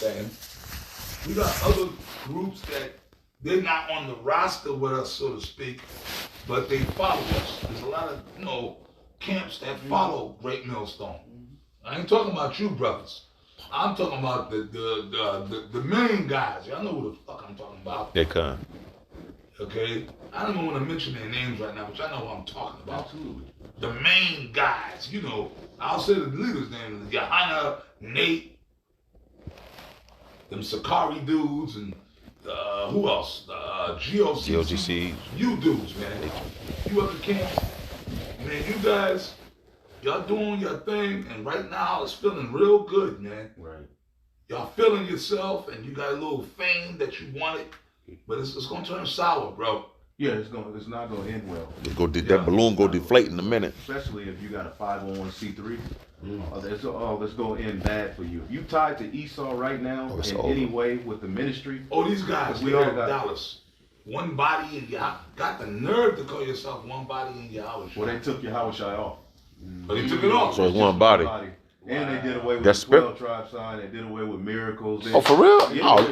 saying. We got other groups that they're not on the roster with us, so to speak, but they follow us. There's a lot of, camps that follow Great Millstone. I ain't talking about you brothers. I'm talking about the main guys. Y'all know who the fuck I'm talking about. They come. Okay? I don't even want to mention their names right now, but y'all know what I'm talking about. Absolutely. The main guys, I'll say the leader's name, Johanna, Nate, them Sakari dudes, and who else? GOGC. You dudes, man. You up the camp. Man, you guys, y'all doing your thing, and right now it's feeling real good, man. Right. Y'all feeling yourself, and you got a little fame that you wanted, but it's gonna turn sour, bro. Yeah, it's not gonna end well. That balloon go deflate in a minute. Especially if you got a 501c3. It's gonna end bad for you. If you tied to Esau right now in any way with the ministry. Oh, these guys, we all got Dallas. One body in Yahweh. Got the nerve to call yourself one body in Yahweh. Well, they took Yahweh Shai off. But they took it off. So it's one body. And they did away with That's the 12 tribe sign. They did away with miracles. Oh, for real? Yeah.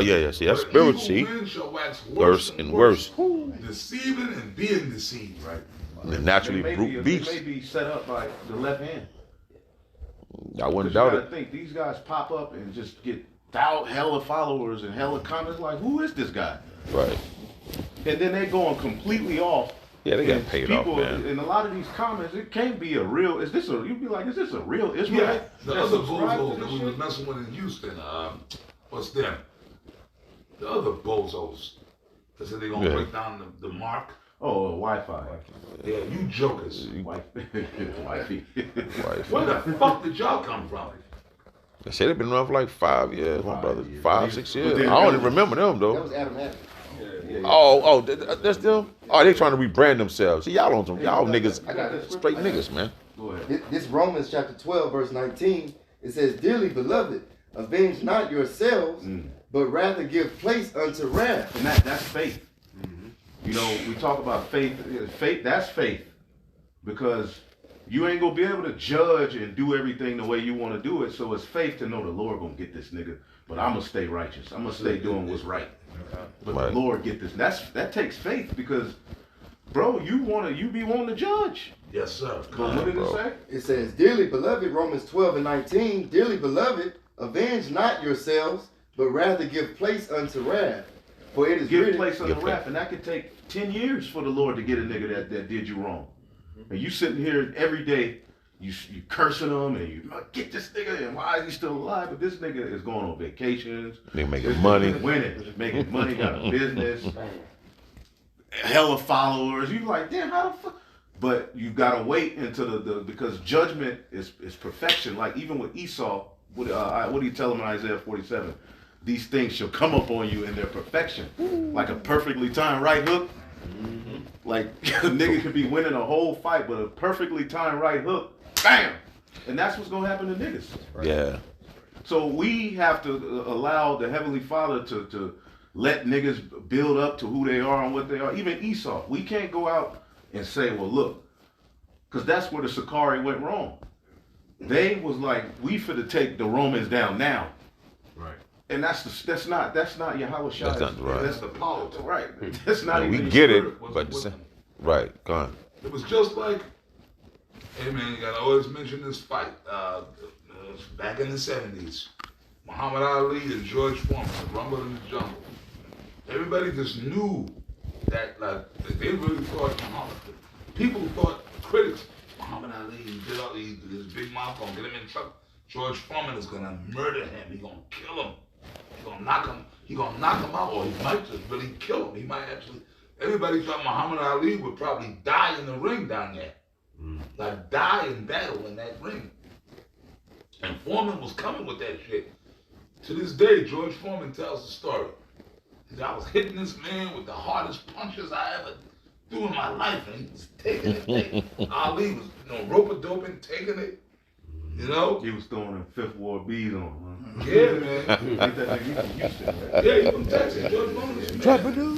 Yeah. See, that's spirit. See, worse and worse. Deceiving and being deceived. Right. The naturally brute beast. They may be set up by the left hand. I wouldn't You doubt gotta it. think these guys pop up and just get hella followers and hella comments like, who is this guy? Right. And then they going completely off. Yeah, they got And paid people, off, man. In a lot of these comments, it can't be a real. You'd be like, is this a real Israelite? Yeah, the that other subscribes to bozos this that we shit? was messing with in Houston, what's them? The other bozos that said they gonna break down the mark. Oh, Wi-Fi. Yeah, you jokers. Wifey. Where the fuck did y'all come from? They said they've been around for like 5 years, my brother. 5, 6 years. But then- I don't even remember them, That though. was Adam Adams. Oh, that's them? Oh, they trying to rebrand themselves. See, y'all on some, y'all niggas, I got this. straight niggas, man. Go ahead. This Romans chapter 12, verse 19, it says, Dearly beloved, avenge not yourselves, but rather give place unto wrath. And that's faith. You know, we talk about faith. Faith, that's faith. Because you ain't gonna be able to judge and do everything the way you want to do it. So it's faith to know the Lord gonna get this nigga. But I'm gonna stay righteous. I'm gonna stay doing what's right. But Right. the Lord get this. That takes faith because, bro, you be wanting to judge. Yes, sir. But what did it say? It says, Dearly beloved, Romans 12 and 19, Dearly beloved, avenge not yourselves, but rather give place unto wrath. For it is Give written, place under Give wrath, and that could take 10 years for the Lord to get a nigga that did you wrong. And you sitting here every day, you cursing him, and you get this nigga, and why is he still alive? But this nigga is going on vacations. They making This money. nigga winning, making money, got a business, hella followers. You like, damn, how the fuck? But you gotta wait until because judgment is perfection. Like even with Esau, what do you tell him in Isaiah 47? These things shall come up on you in their perfection, like a perfectly timed right hook. Like a nigga could be winning a whole fight, but a perfectly timed right hook, bam, and that's what's gonna happen to niggas. Yeah. So we have to allow the Heavenly Father to let niggas build up to who they are and what they are. Even Esau, we can't go out and say, well, look, because that's where the Sakari went wrong. They was like, we finna take the Romans down now. Right. And that's not Yahweh Shai. That's not right. That's the politics, right? That's not Yeah, even. we get it, Spirit wasn't but with them. right, go on. It was just like, hey man, you gotta always mention this fight. Back in the 70s, Muhammad Ali and George Foreman, the Rumble in the Jungle. Everybody just knew that, like, they really thought people thought, critics, Muhammad Ali, he did all his big mouth gonna get him in trouble. George Foreman is gonna murder him. He gonna kill him. He gonna knock him out, or he might just really kill him. He might actually. Everybody thought Muhammad Ali would probably die in the ring down there, like die in battle in that ring. And Foreman was coming with that shit. To this day, George Foreman tells the story. He said, I was hitting this man with the hardest punches I ever threw in my life, and he was taking it. Ali was, rope-a-doping, taking it. You know? He was throwing them Fifth War bees on him. Yeah, man. Ain't that nigga from Houston, right? Yeah, he from Texas. George Foreman was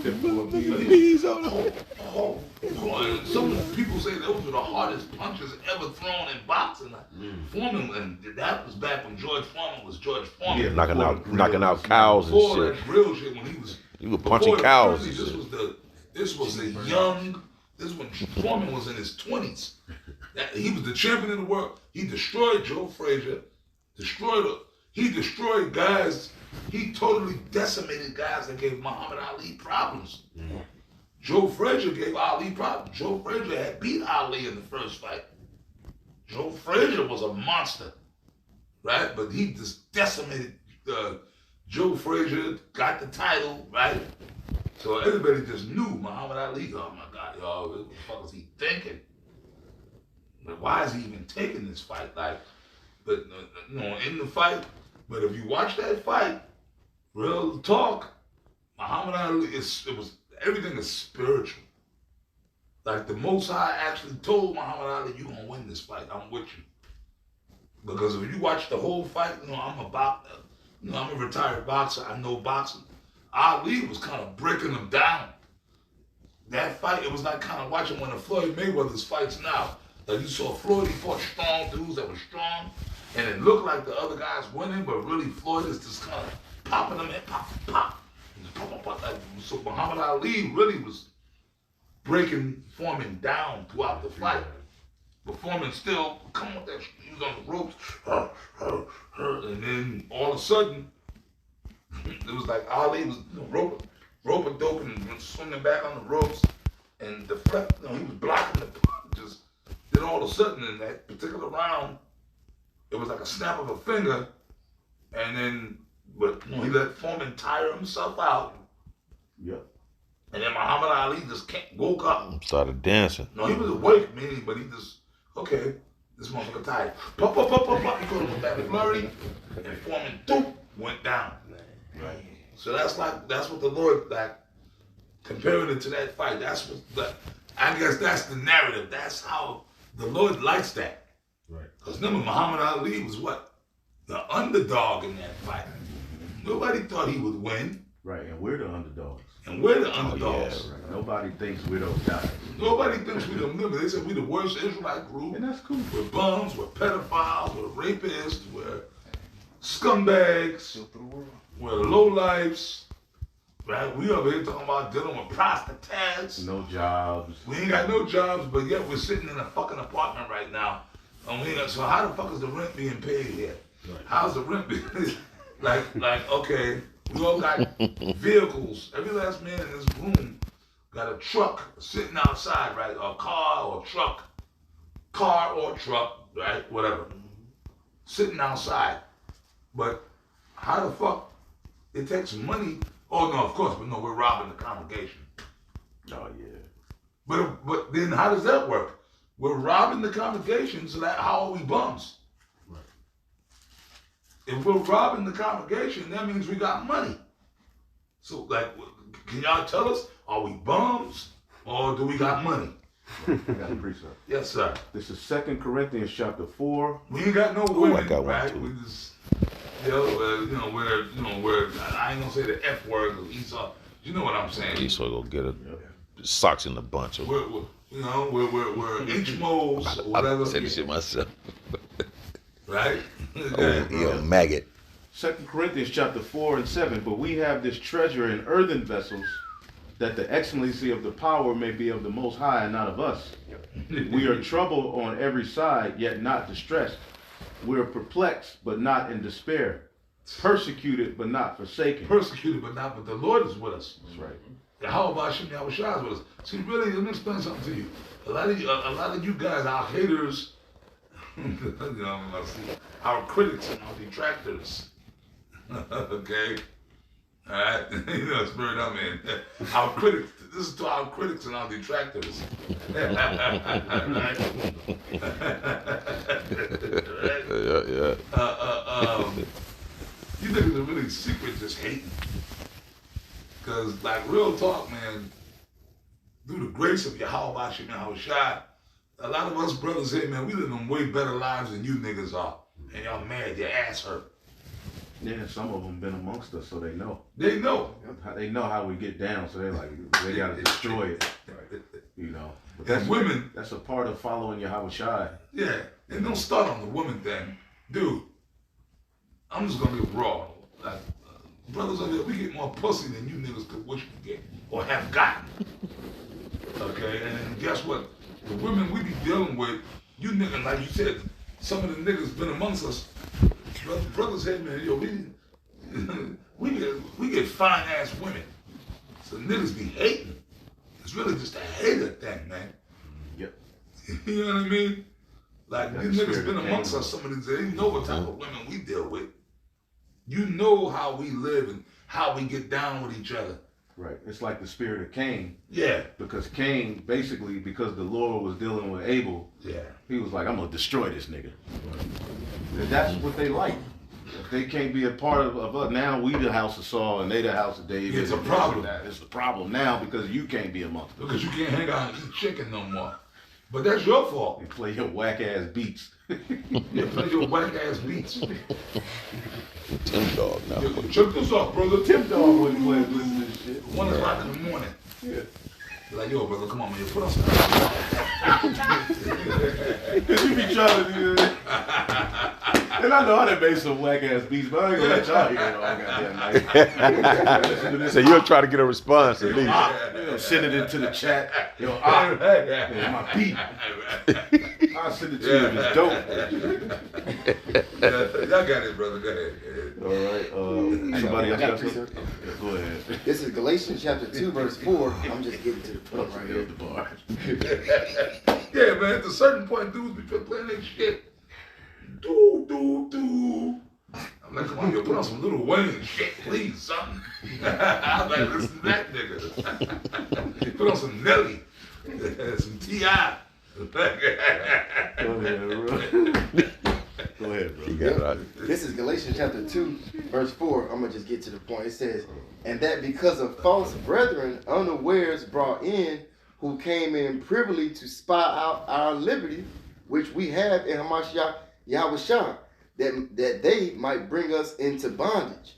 Fifth War Bees on him. Oh, boy. Some people say those were the hardest punches ever thrown in boxing. Like, Foreman, and that was back when George Foreman was George Foreman. Yeah, Knocking out cows and Before shit. that real shit, when he was You were before punching the cows Frizzy, and shit. this was the young. This when Foreman was in his 20s. He was the champion of the world. He destroyed Joe Frazier. He destroyed guys. He totally decimated guys that gave Muhammad Ali problems. Joe Frazier gave Ali problems. Joe Frazier had beat Ali in the first fight. Joe Frazier was a monster, right? But he just decimated Joe Frazier, got the title, right? So everybody just knew Muhammad Ali. Oh my God, y'all, what the fuck is he thinking? Like, why is he even taking this fight? Like, but in the fight. But if you watch that fight, real talk, Muhammad Ali everything is spiritual. Like the Most High actually told Muhammad Ali, "You gonna win this fight. I'm with you." Because if you watch the whole fight, I'm a retired boxer. I know boxing. Ali was kind of breaking him down. That fight, it was like kind of watching one of Floyd Mayweather's fights now. Like you saw Floyd, he fought strong dudes that were strong, and it looked like the other guys winning, but really Floyd is just kind of popping them in, pop, pop. So Muhammad Ali really was breaking Foreman down throughout the fight. But Foreman still, come with that, he was on the ropes, and then all of a sudden, it was like Ali was rope doping and swinging back on the ropes, and deflect, he was blocking the punches. Then all of a sudden, in that particular round, it was like a snap of a finger, and then, he let Foreman tire himself out. Yep. And then Muhammad Ali just woke up. Started dancing. No, he was awake, meaning, but he just, okay, this motherfucker tired. Pop, pop, pop, pop, pop. He called him a bad flurry, and Foreman, doop, went down. Right. So that's what the Lord, like, comparing it to that fight. I guess that's the narrative. That's how the Lord likes that. Right. Because remember, Muhammad Ali was what? The underdog in that fight. Nobody thought he would win. Right, and we're the underdogs. And we're the underdogs. Yeah, right. Nobody thinks we're those guys. Nobody thinks we're the members. They said we're the worst Israelite group. And that's cool. We're bums, we're pedophiles, we're rapists, we're scumbags, we're lowlifes. Right? We over here talking about dealing with prostitutes. No jobs. We ain't got no jobs, but yet we're sitting in a fucking apartment right now. And so how the fuck is the rent being paid here? Right. How's the rent being like, okay, we all got vehicles. Every last man in this room got a truck sitting outside, right? A car or truck. Car or truck, right? Whatever. Sitting outside. But how the fuck it takes money? Oh no, of course, but no, we're robbing the congregation. Oh yeah. But then how does that work? We're robbing the congregation, so that how are we bums? Right. If we're robbing the congregation, that means we got money. So like, can y'all tell us, are we bums or do we got money? I got a precept. Yes, sir. This is 2 Corinthians chapter 4. We ain't got no Ooh, women, I got one right? too. We just, we're I ain't gonna say the F word, because Esau, you know what I'm saying? Esau go get socks in the bunch. We're HMOs or whatever. I said this shit myself. Right? Yo, maggot. 2 Corinthians chapter 4 and 7. But we have this treasure in earthen vessels, that the excellency of the power may be of the Most High and not of us. We are troubled on every side, yet not distressed. We are perplexed, but not in despair. Persecuted, but not forsaken. Persecuted, but the Lord is with us. That's right. How about Hashem Yahushua is with us? See, really, let me explain something to you. A lot of you guys, our haters, our critics and our detractors. Okay? Alright? Spirit, I mean. Our critics, this is to our critics and our detractors. Right? Yeah. You niggas are really secret just hating. Because, like, real talk, man, through the grace of Yahweh Hashem Yahushua, a lot of us brothers here, man, we live in way better lives than you niggas are. And y'all mad, your ass hurt. Yeah, some of them been amongst us, so they know. They know. They know how we get down, so they're like, they gotta destroy it. You know. But And women, that's a part of following Yahweh Shai. yeah, and don't start on the woman thing. Dude, I'm just gonna get raw. Like, brothers over there, we get more pussy than you niggas could wish to get or have gotten. Okay, and guess what? The women we be dealing with, you niggas, like you said, some of the niggas been amongst us. Brothers said, man, yo, we get fine ass women. So niggas be hating. It's really just a hater thing, man. Yep. You know what I mean? Like, Got these the niggas spirit been of amongst Cain. us, some of these, they know what type of women we deal with. You know how we live and how we get down with each other. Right. It's like the spirit of Cain, Yeah, because Cain, basically, because the Lord was dealing with Abel, yeah. he was like, I'm gonna destroy this nigga. And that's what they like. If they can't be a part of us, now we the house of Saul and they the house of David. It's a and this problem. and that. It's the problem now because you can't be amongst us. Because you can't hang out and eat chicken no more. But that's your fault. You play your whack ass beats. You play your whack ass beats. Tim Dog now. Yo, check this out, brother. Tim Dog wouldn't play listen to this shit. 1 o'clock in the morning. Yeah. Like, yo, brother, come on, man. Put on some. Cause you be trying to do that. And I know I done made some whack ass beats, but I ain't gonna let y'all hear it all goddamn night. So you'll try to get a response at least. You know, send it into the chat. Yo, yeah, my beat. I'll send it to you if it's dope. Y'all got it, brother. Go ahead. All right. Somebody else got something? Yeah, go ahead. This is Galatians chapter 2, verse 4. I'm just getting to the point right here. The bar. Yeah, man. At a certain point, dudes be playing that shit. Do. I'm like, come on, yo, put on some Lil Wayne shit, please, son. I'm like, listen to that nigga. Put on some Nelly, some T.I. Go ahead, bro. Go ahead, bro. You got it right. This is Galatians chapter 2, verse 4. I'm going to just get to the point. It says, and that because of false brethren unawares brought in, who came in privily to spy out our liberty, which we have in Hamashiach Yahweh Shah, that they might bring us into bondage.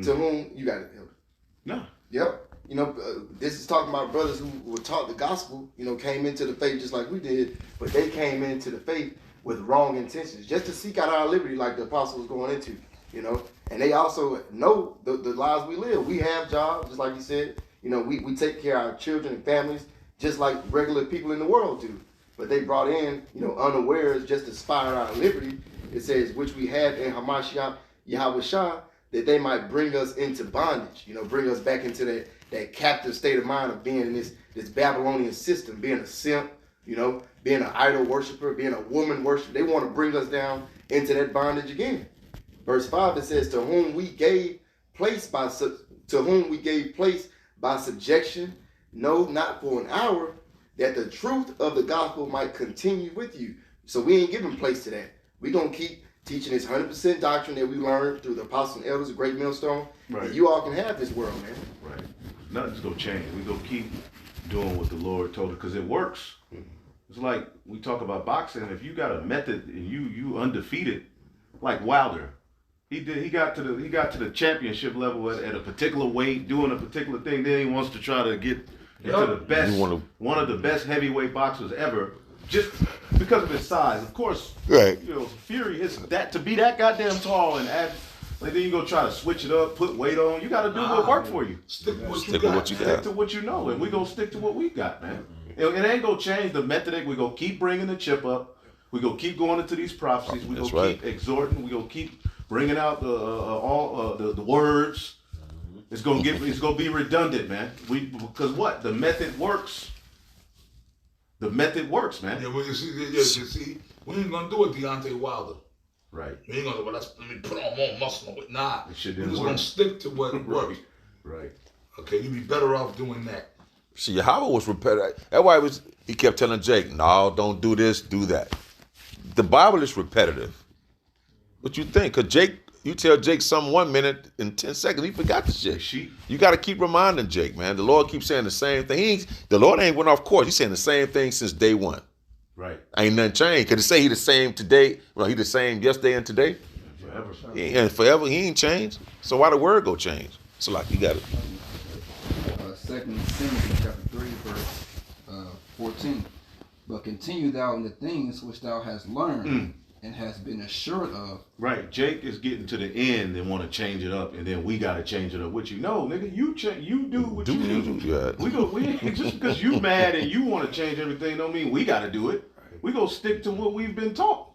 To whom, you got it, Elder. No. Yep. You know, this is talking about brothers who were taught the gospel, you know, came into the faith just like we did, but they came into the faith with wrong intentions, just to seek out our liberty like the apostle was going into, you know. And they also know the lives we live. We have jobs, just like you said. You know, we take care of our children and families just like regular people in the world do. But they brought in, you know, unawares just to spy out our liberty. It says, which we have in Hamashiach Yahweh Shah, that they might bring us into bondage, you know, bring us back into that captive state of mind of being in this Babylonian system, being a simp, you know, being an idol worshiper, being a woman worshiper. They want to bring us down into that bondage again. Verse 5, it says, to whom we gave place by subjection, no, not for an hour, that the truth of the gospel might continue with you. So we ain't giving place to that. We're going to keep teaching this 100% doctrine that we learned through the apostles and elders, a great millstone. Right. And you all can have this world, man. Right. Nothing's gonna change. We gonna keep doing what the Lord told us because it works. It's like we talk about boxing. If you got a method and you undefeated, like Wilder, he got to the championship level at a particular weight, doing a particular thing. Then he wants to try to get into the best, one of the best heavyweight boxers ever, just because of his size. Of course, Right. you know, Fury is that to be that goddamn tall and add. Like then you go try to switch it up, put weight on. You got to do what work for you. Stick with what Stick you with got. what you Stick to what you know, and we gonna stick to what we got, man. It ain't gonna change the method. We gonna keep bringing the chip up. We gonna keep going into these prophecies. We That's gonna right. keep exhorting. We gonna keep bringing out the words. It's gonna be redundant, man. Because what the method works. The method works, man. Yeah, well, you see, we ain't gonna do it, Deontay Wilder. Right. We ain't gonna, well, let me put on more muscle. Nah, It shit we're didn't just work. gonna stick to what works. Right. Okay, you'd be better off doing that. See, Yahweh was repetitive. That's why he kept telling Jake, no, don't do this, do that. The Bible is repetitive. What you think? Because Jake, you tell Jake something 1 minute, in 10 seconds, he forgot the shit. Sheep. You got to keep reminding Jake, man. The Lord keeps saying the same thing. The Lord ain't went off course. He's saying the same thing since day one. Right. Ain't nothing changed. Could it say he the same today? Well, he the same yesterday and today? Forever. And forever he ain't changed. So why the word go change? So like you got it. 2 Timothy chapter 3, verse 14. But continue thou in the things which thou hast learned and hast been assured of. Right. Jake is getting to the end and want to change it up, and then we got to change it up with you. No, nigga, you do what you do. Yeah. We just because you mad and you want to change everything don't mean we got to do it. We gonna stick to what we've been taught.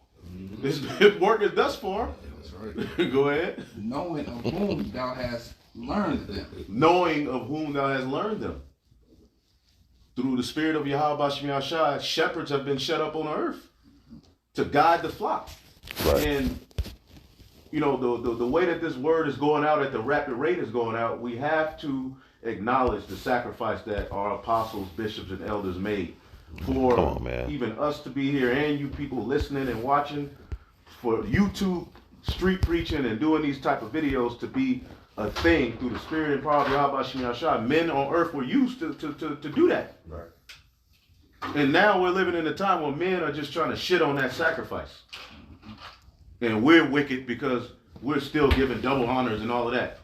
It's working thus far. That's right. Go ahead. Knowing of whom thou hast learned them. Knowing of whom thou hast learned them. Through the spirit of Yahweh Bashem Yahshai, shepherds have been shut up on earth to guide the flock. Right. And you know, the way that this word is going out at the rapid rate is going out, we have to acknowledge the sacrifice that our apostles, bishops, and elders made for Come on, man. even us to be here and you people listening and watching, for YouTube street preaching and doing these type of videos to be a thing through the spirit and power of Yahweh Shem Yahshua. Men on earth were used to do that. Right. And now we're living in a time where men are just trying to shit on that sacrifice. And we're wicked because we're still giving double honors and all of that.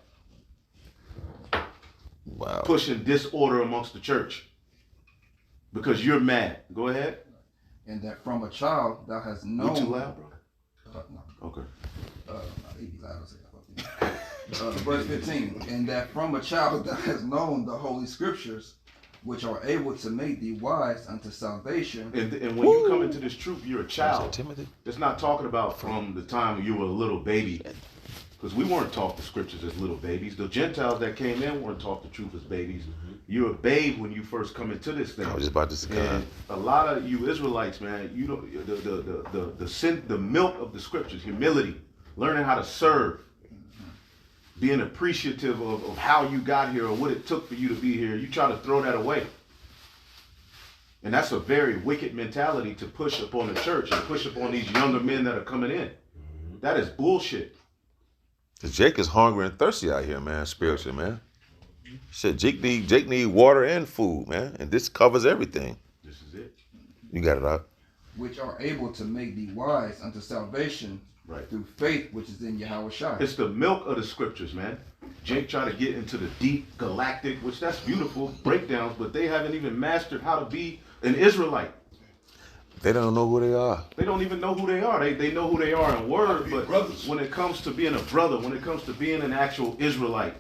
Wow. Pushing disorder amongst the church. Because you're mad. Go ahead. And that from a child thou hast known. You too loud, bro. No. Okay. He'd be loud, verse 15. And that from a child thou hast known the holy scriptures, which are able to make thee wise unto salvation. And when you come into this truth, you're a child. Timothy. It's not talking about from the time you were a little baby. Because we weren't taught the scriptures as little babies. The Gentiles that came in weren't taught the truth as babies. You're a babe when you first come into this thing. I was just about to say. And a lot of you Israelites, man, you know the milk of the scriptures, humility, learning how to serve, being appreciative of how you got here or what it took for you to be here. You try to throw that away. And that's a very wicked mentality to push upon the church and push upon these younger men that are coming in. That is bullshit. Cause Jake is hungry and thirsty out here, man, spiritually, man. Shit, Jake need water and food, man. And this covers everything. This is it. You got it out. Which are able to make thee wise unto salvation, Right. through faith which is in Yahweh Shai. It's the milk of the scriptures, man. Jake tried to get into the deep galactic, which that's beautiful, breakdowns, but they haven't even mastered how to be an Israelite. They don't know who they are. They don't even know who they are. They know who they are in word, but when it comes to being a brother, when it comes to being an actual Israelite,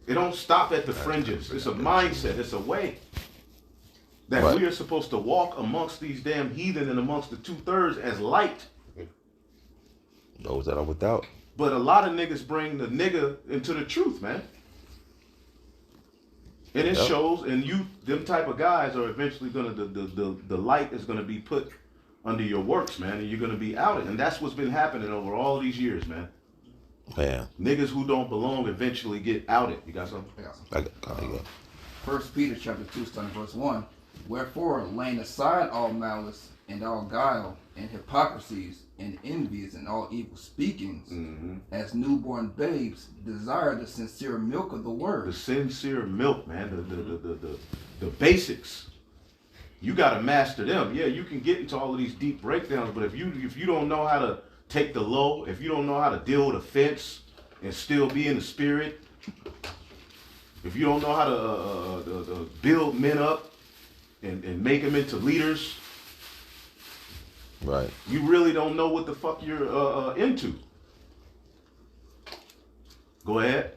it don't stop at the fringes. It's a mindset. It's a way that Right. we are supposed to walk amongst these damn heathen and amongst the 2/3 as light. Those that are without. But a lot of niggas bring the nigga into the truth, man. And it Yep. shows, and them type of guys are eventually gonna, the light is gonna be put under your works, man, and you're gonna be outed. And that's what's been happening over all these years, man. Man. Niggas who don't belong eventually get outed. You got something? I got you. 1 Peter chapter 2, starting verse 1. Wherefore, laying aside all malice and all guile and hypocrisies and envies and all evil speakings, as newborn babes, desire the sincere milk of the The word. sincere milk, man. The basics. You gotta master them. Yeah, you can get into all of these deep breakdowns, but if you don't know how to take the low, if you don't know how to deal with offense and still be in the spirit, if you don't know how to build men up and make them into leaders, Right. you really don't know what the fuck you're into. Go ahead.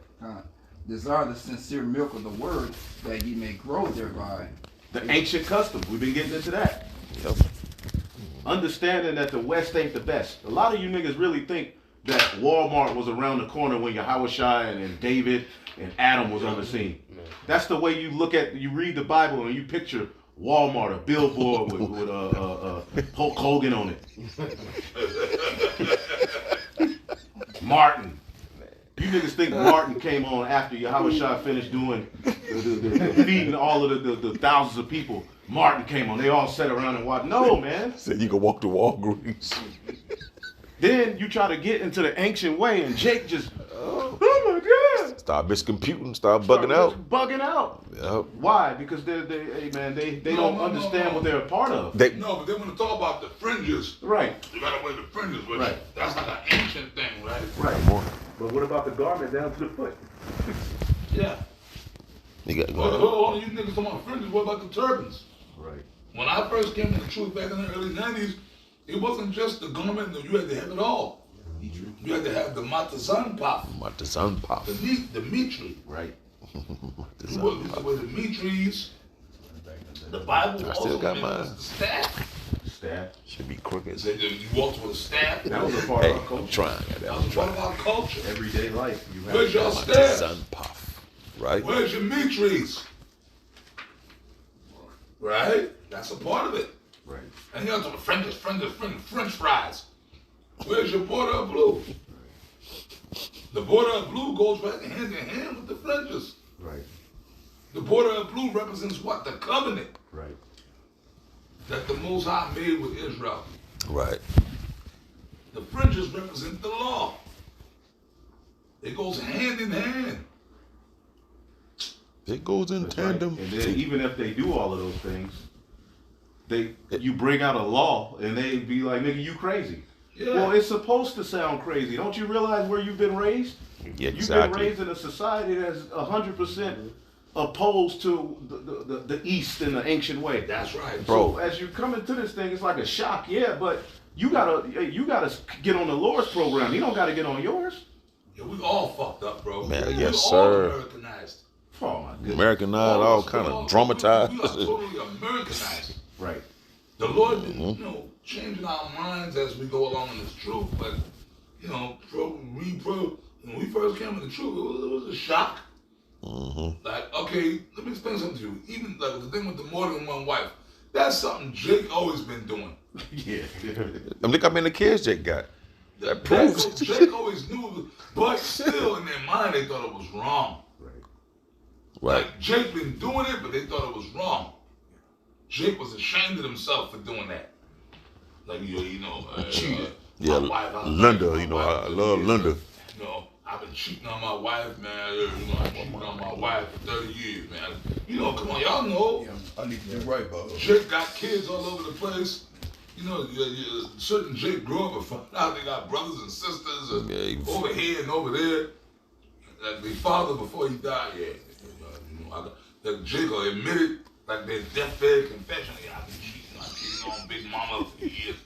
Desire the sincere milk of the word, that ye may grow thereby. The ancient customs. We've been getting into that. Yep. Understanding that the West ain't the best. A lot of you niggas really think that Walmart was around the corner when Yahweh Shai and David and Adam was on the scene. That's the way you look at, you read the Bible and you picture Walmart, a billboard with Hulk Hogan on it. Martin. You niggas think Martin came on after Yahweh Shai finished doing the feeding all of the thousands of people. Martin came on. They all sat around and watched. No, man. Said you can walk to Walgreens. Then you try to get into the ancient way, and Jake just, oh my God. Start miscomputing. Start bugging out. Bugging out. Yep. Why? Because they don't understand what they're a part of. They, No, but they want to talk about the fringes. Right. You gotta wear the fringes, which Right. that's like an ancient thing, right? Right. more. But what about the garment down to the foot? Yeah. You got Well, go. all you niggas talking about fringes, what about the turbans? Right. When I first came to the truth back in the early 90s, it wasn't just the garment, you had to have it all. You had to have the matazan puff, What the sun pop? the mitri. Right. The You sun used to pop. wear the mitris. The Bible I still also got mentions mine. the staff. Staff. Should be crooked. You walked with a staff. That was a part Hey, of our I'm culture. trying. That I'm was part trying. of our culture. Everyday life. You have Where's your What the staff? sun puff? Right? Where's your mitris? Right? That's a part of it. Right. And you know, the French fries. Where's your border of blue? The border of blue goes right hand in hand with the fringes. Right. The border of blue represents what? The covenant Right. that the Most High made with Israel. Right. The fringes represent the law. It goes hand in hand. It goes in That's right. tandem. And then even if they do all of those things, you bring out a law and they be like, nigga, you crazy. Yeah. Well, it's supposed to sound crazy. Don't you realize where you've been raised? Yeah, You've been exactly. raised in a society that's 100% opposed to the East in the ancient way. That's right. Bro. So as you come into this thing, it's like a shock, yeah, but you gotta get on the Lord's program. You don't gotta get on yours. Yeah, we all fucked up, bro. Man, we yes, all sir. Americanized. Oh my goodness. Americanized, all kind of dramatized. We are totally Americanized. Right. The Lord, you know, changing our minds as we go along in this truth. But, you know, when we first came to the truth, it was a shock. Like, okay, let me explain something to you. Even like the thing with the more than one wife, that's something Jake always been doing. Yeah. Look how many kids Jake got. That Jake, proves. Jake always knew, but still in their mind they thought it was wrong. Right. Right. Like Jake been doing it, but they thought it was wrong. Jake was ashamed of himself for doing that. Like you know, Yeah, my wife, Linda, you know, I love Linda. You know, I've been cheating on my wife, man. You know, I've been cheating on my wife for 30 years, man. You know, come on, y'all know. I need to do right, bro. Jake got kids all over the place. You know, certain Jake grew up and found out they got brothers and sisters and Yeah, over here and over there. Like the father before he died, yeah. You know, that Jake admitted, like their deathbed confession, yeah, I've been cheating on Big Mama for years.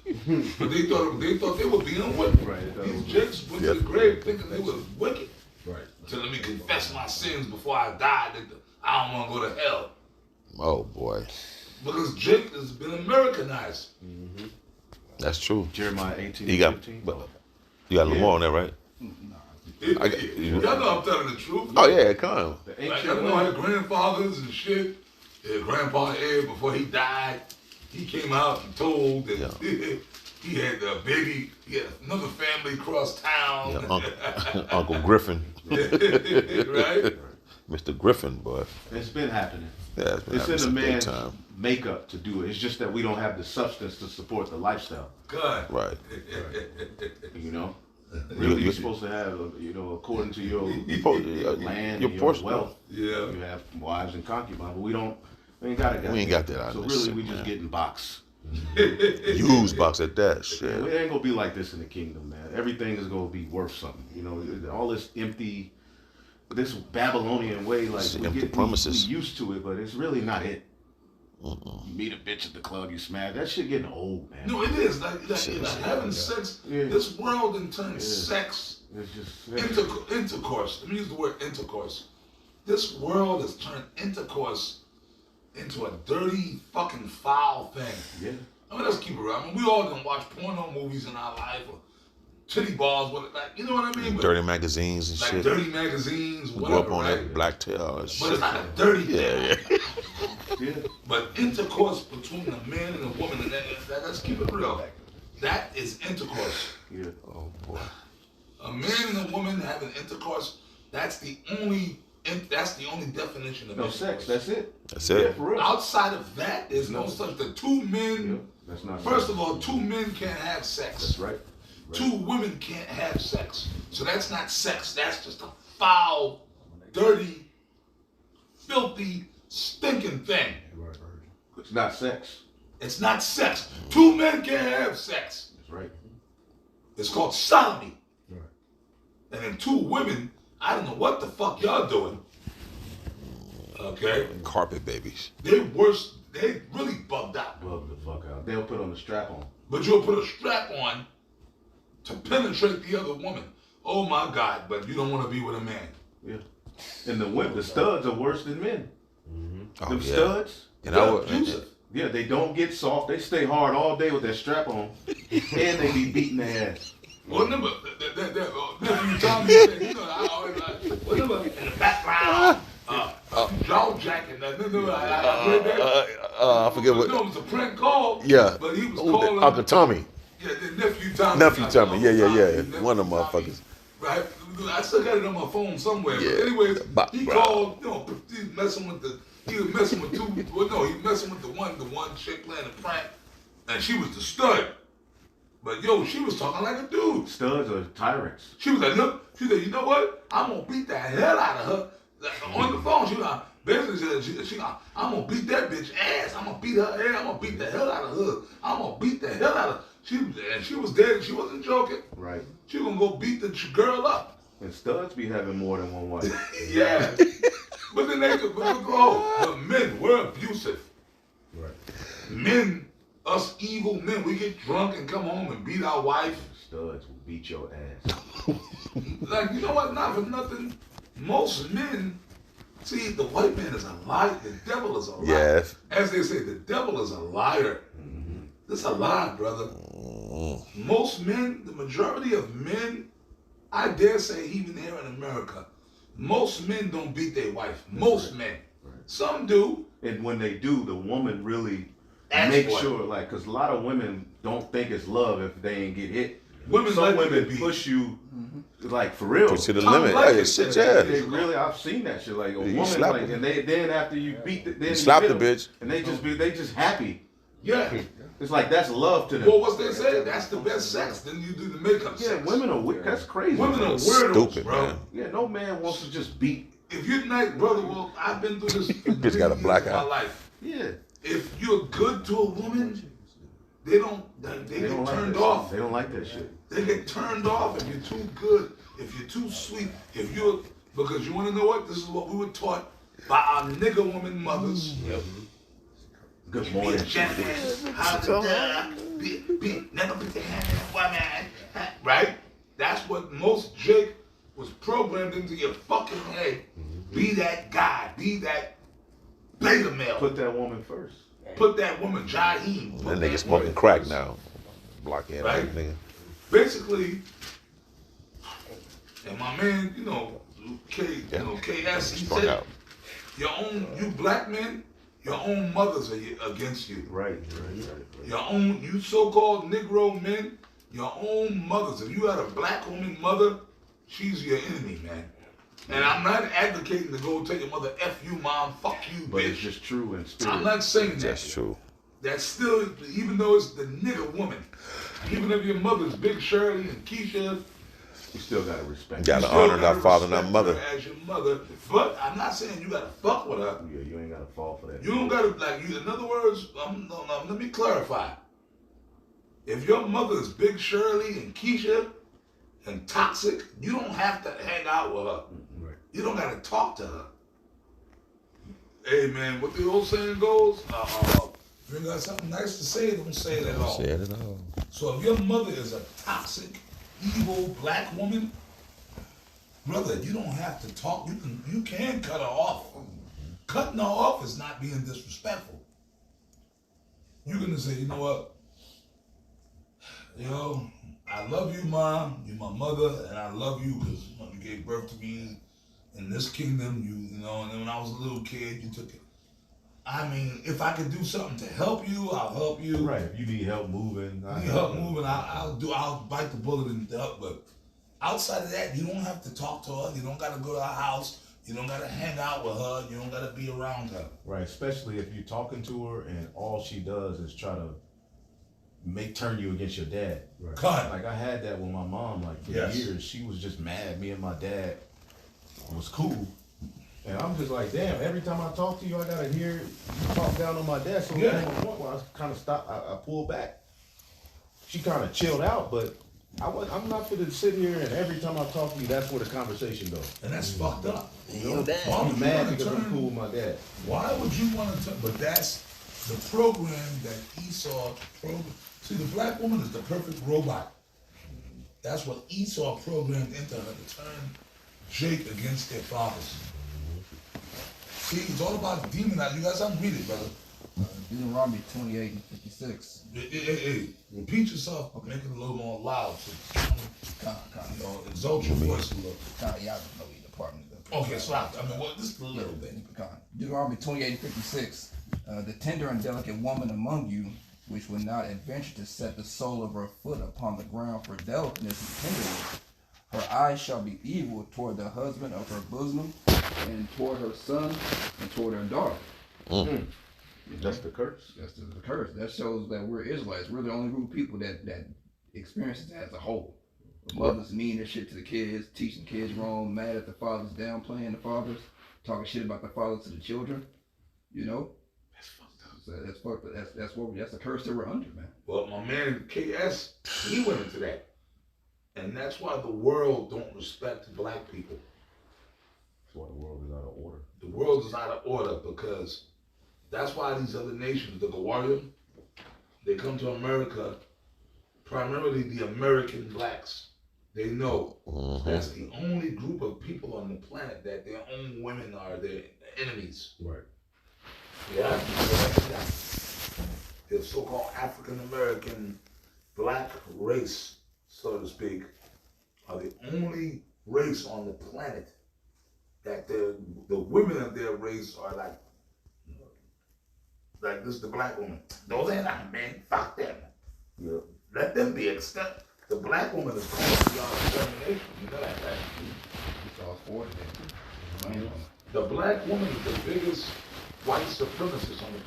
But they thought they were being wicked. Right. These Jakes went to the grave thinking they was wicked. Right. So let me confess my sins before I die. I don't want to go to hell. Oh boy, Because Jake has been Americanized. that's true. Jeremiah 18. You got, 15. but you got a little more on that, right? Y'all know I'm telling the truth. Oh yeah, come on. The Like, ancient y'all know way. our grandfathers and shit. Yeah, Grandpa Ed, before he died, he came out and told that he had a baby, he had another family across town. Yeah, Uncle Griffin, Right? Mr. Griffin, boy. It's been happening. Yeah, it's been It's happening in a since big man's time. makeup to do it. It's just that we don't have the substance to support the lifestyle. God. Right. You know, really, you- you're supposed to have, according to your land, your and your portion. wealth. Yeah. You have wives and concubines, but we ain't got it. We ain't got that out So of this really, we shit, just man. getting box. Used box at that It shit. ain't gonna be like this in the kingdom, man. Everything is gonna be worth something. You know, all this empty, this Babylonian way, like It's we empty get promises. we used to it, but it's really not it. You meet a bitch at the club, you smash. That shit getting old, man. No, it is. Like Shit, having sex, Yeah. this world in turns sex It's just intercourse. Let me use the word intercourse. This world has turned intercourse into a dirty, fucking foul thing. yeah. I mean, let's keep it real. I mean, we all done watch porno movies in our life, or titty balls, with it, like, you know what I mean? But, Dirty magazines and like shit. dirty magazines, Grew whatever, up on right? that black tail and But shit. it's not a dirty Yeah, thing. yeah. Yeah. But intercourse between a man and a woman, and let's keep it real. That is intercourse. Yeah. Oh boy. A man and a woman having intercourse, that's the only definition of No intercourse. sex. That's it. That's Yeah, it. for real. Outside of that, there's no No. such thing. Two Yeah. men, That's not. first of all, two men can't have That's sex. right. Two women can't have sex. So that's not sex. That's just a foul, dirty, filthy stinking thing. It's not sex. It's not sex. Two men can't have sex. That's right. It's called sodomy. Right. And then two women, I don't know what the fuck y'all doing. Okay? Carpet babies. They worse, they really bugged out. Bug the fuck out. They'll put on the strap on. But you'll put a strap on to penetrate the other woman. Oh my God, but you don't want to be with a man. Yeah. And the studs are worse than men. Oh, Them yeah. studs. And I would, abusive. Yeah, they don't get soft. They stay hard all day with that strap on. And they be beating their ass. Well, remember, you told me, you know, I always like, remember, in the background, jaw jacking. I read that. I forget what. No, it was a prank call. Yeah. But he was Ooh, calling. Uncle Tommy. Yeah, the nephew Tommy. Nephew Tommy. Yeah. Nephew One of them Tommy. motherfuckers. Right. I still got it on my phone somewhere. Yeah. But anyways, Bop, he bro. called, you know, he was messing with two, well, no, he messing with the one chick playing the prank, and she was the stud. But yo, she was talking like a dude. Studs are tyrants. She was like, look, she said, you know what? I'm gonna beat the hell out of her. Like, on the phone, she was like, basically, she like, I'm gonna beat that bitch ass. I'm gonna beat her ass. I'm gonna beat the hell out of her. I'm gonna beat the hell out of her. She was dead. She wasn't joking. Right. She was gonna go beat the girl up. And studs be having more than one wife. Yeah. But then they could go. But men, we're abusive. Right. Men, us evil men, we get drunk and come home and beat our wife. Studs will beat your ass. Like, you know what? Not for nothing. Most men, see, the white man is a liar. The devil is a liar. Yes. As they say, the devil is a liar. This is a lie, brother. Most men, the majority of men, I dare say even here in America, most men don't beat their wife. Most men. Right. Some do. And when they do, the woman really Ask makes for it. sure, like, because a lot of women don't think it's love if they ain't get hit. Women Some like women to be- push you, like, for real. Push to the Tom limit. Black Hey, said shit, that. yeah. They really, I've seen that shit. Like a You woman, slap like, her. and then after you beat, then you slap the hit 'em, bitch. and they just happy. Yeah. It's like that's love to them. Well, what's they say? That's the best sex. Then you do the makeup Yeah, sex. women are weird. That's crazy. Women are That's weirdos, stupid, bro. man. Yeah, no man wants to just beat. If you're nice, brother, well, I've been through this for Bitch got a 3 black years of eye. my life. Yeah, If you're good to a woman, they get don't like turned that off. shit. They don't like that shit. They get turned off if you're too good, if you're too sweet, because you want to know what? This is what we were taught by our nigger woman mothers. Good Be a morning. gentleman, never put your hand in a woman. Right? That's what most Jake was programmed into your fucking head. Be that guy, be that beta male. Put that woman first. Put that woman, Jaheim. That nigga smoking crack now. Blockhead, Right. nigga. Basically, and my man, you know, KS, he Sprung said, out. you black men, your own mothers are against you. Right. You so-called Negro men, your own mothers. If you had a black woman mother, she's your enemy, man. And I'm not advocating to go tell your mother, F you, mom, fuck you, But it's bitch. just true in spirit. I'm not saying that. That's true. That's still, even though it's the nigger woman, even if your mother's Big Shirley and Keisha, You still gotta respect. Gotta you still honor gotta thy father and thy respect mother. her as your mother. But I'm not saying you gotta fuck with her. Yeah, you ain't gotta fall for that. You don't gotta, in other words, no, let me clarify. If your mother is Big Shirley and Keisha and toxic, you don't have to hang out with her. Right. You don't gotta talk to her. Hey man, what the old saying goes, if you got something nice to say, don't say it at all. Say it at all. So if your mother is a toxic, evil black woman, brother, you don't have to talk. You can cut her off. Cutting her off is not being disrespectful. You're gonna say, you know what? Yo, I love you, Mom. You're my mother, and I love you because you gave birth to me in this kingdom. You know, and then when I was a little kid, you took it. I mean, if I could do something to help you, I'll help you. Right. If you need help moving, You need help moving, I'll bite the bullet and help. But outside of that, you don't have to talk to her. You don't got to go to her house. You don't got to hang out with her. You don't got to be around her. Right, especially if you're talking to her and all she does is try to turn you against your dad. Right. Cut. Like I had that with my mom, like for Yes. years. She was just mad. Me and my dad was cool, And I'm just like, damn, every time I talk to you, I gotta hear you talk down on my dad. So Yeah. at the point where I kind of stopped, I pulled back. She kind of chilled out, but I'm not going to sit here and every time I talk to you, that's where the conversation goes. And that's fucked up. You know? Why would I'm you mad wanna because I'm turn- cool with my dad. Why would you want to? But that's the program that Esau program. See, the black woman is the perfect robot. That's what Esau programmed into her to turn Jake against their fathers. See, it's all about demonizing. You guys, I'm read it, brother. Deuteronomy 28 and 56. Hey, repeat yourself. Make it a little more loud. So, you know, exalt your voice a little. Y'all don't know the department. Okay, stop. I mean, what? Just a little bit. Deuteronomy 28 and 56. The tender and delicate woman among you, which would not adventure to set the sole of her foot upon the ground for delicateness and tenderness, her eyes shall be evil toward the husband of her bosom, and toward her son, and toward her daughter. That's the curse. That's the curse. That shows that we're Israelites. We're the only group of people that experiences that as a whole. The mothers mean their shit to the kids, teaching kids wrong, mad at the fathers, downplaying the fathers, talking shit about the fathers to the children. You know? That's fucked up. So that's fucked up. That's the curse that we're under, man. Well, my man KS, he went into that. And that's why the world don't respect black people. That's why the world is out of order. The world is out of order because that's why these other nations, the Gawarium, they come to America, primarily the American blacks. They know that's the only group of people on the planet that their own women are their enemies. Right. Yeah, the so-called African American black race, so to speak, are the only race on the planet that the women of their race are like this, the black woman. Those ain't our men. Fuck them. Yeah. Let them be extinct. The black woman is called beyond extermination. You know that, right? It's all for it. The black woman is the biggest white supremacist on the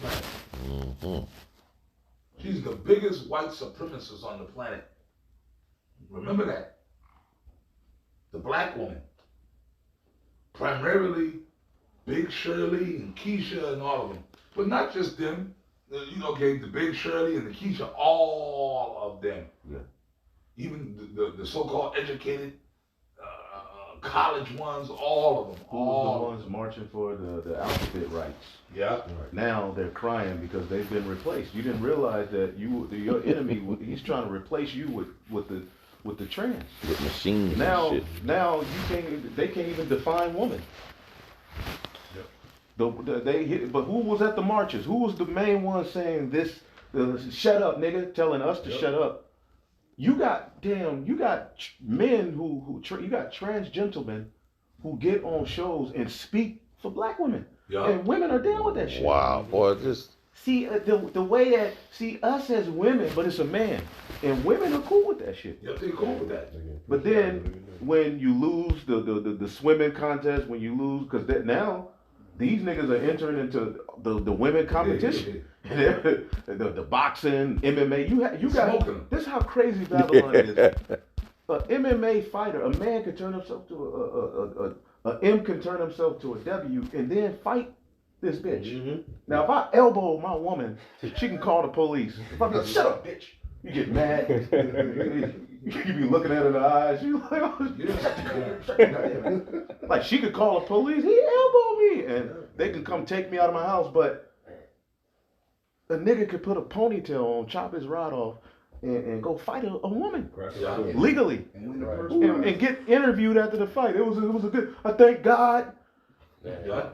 planet. She's the biggest white supremacist on the planet. Remember that. The black woman. Primarily Big Shirley and Keisha and all of them. But not just them. You know, okay, the Big Shirley and the Keisha, all of them. Yeah. Even the so-called educated college ones, all of them. Who was the ones marching for the alphabet rights? Yeah. Now they're crying because they've been replaced. You didn't realize that your enemy, he's trying to replace you with the trans. With machines Now and shit. they can't even define woman. But who was at the marches? Who was the main one saying this? Shut up, nigga, telling us to shut up. You got men you got trans gentlemen who get on shows and speak for black women, and women are down with that shit. Wow, boy, just See the way that us as women, but it's a man, and women are cool with that shit. Yep, they cool with that. But then when you lose the swimming contest, when you lose, because now these niggas are entering into the women competition, the boxing, MMA. You got Smoking. this is how crazy Babylon is. An MMA fighter, a man can turn himself to a M can turn himself to a W and then fight this bitch. Now if I elbow my woman, she can call the police. If I be like, shut up, bitch, you get mad. You be looking at her in the eyes. You like, oh, like she could call the police. He elbowed me, and they can come take me out of my house. But a nigga could put a ponytail on, chop his rod off, and go fight a woman legally, and get interviewed after the fight. It was a good. I thank God.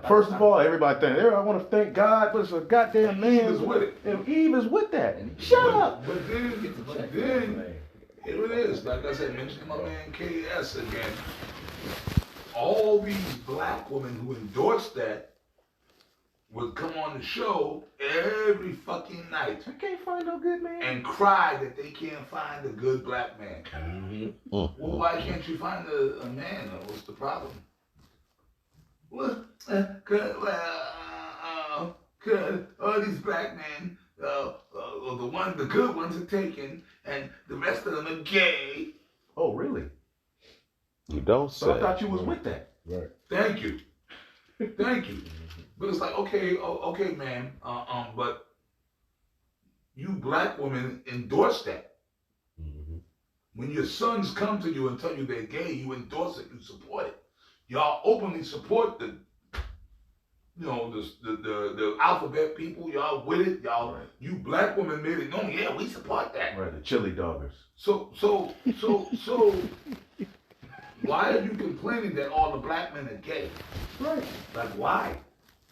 First of all, everybody I want to thank God, but it's a goddamn man. Eve is with it. And Eve is with that. Shut up. But then, here it is. Like I said, mentioning my man KS again. All these black women who endorsed that would come on the show every fucking night I can't find no good man. and cry that they can't find a good black man. Well, why can't you find a man? What's the problem? Well, cause all these black men, the good ones are taken, and the rest of them are gay. Oh, really? you don't So I say. thought you was with that. Right. Thank you. Thank you. But it's like, okay, okay, man. But you black women endorse that. When your sons come to you and tell you they're gay, you endorse it, you support it. Y'all openly support the alphabet people. Y'all with it. Y'all, Right. you black women made it known. Yeah, we support that. Right, the chili doggers. So, why are you complaining that all the black men are gay? Right. Like, why?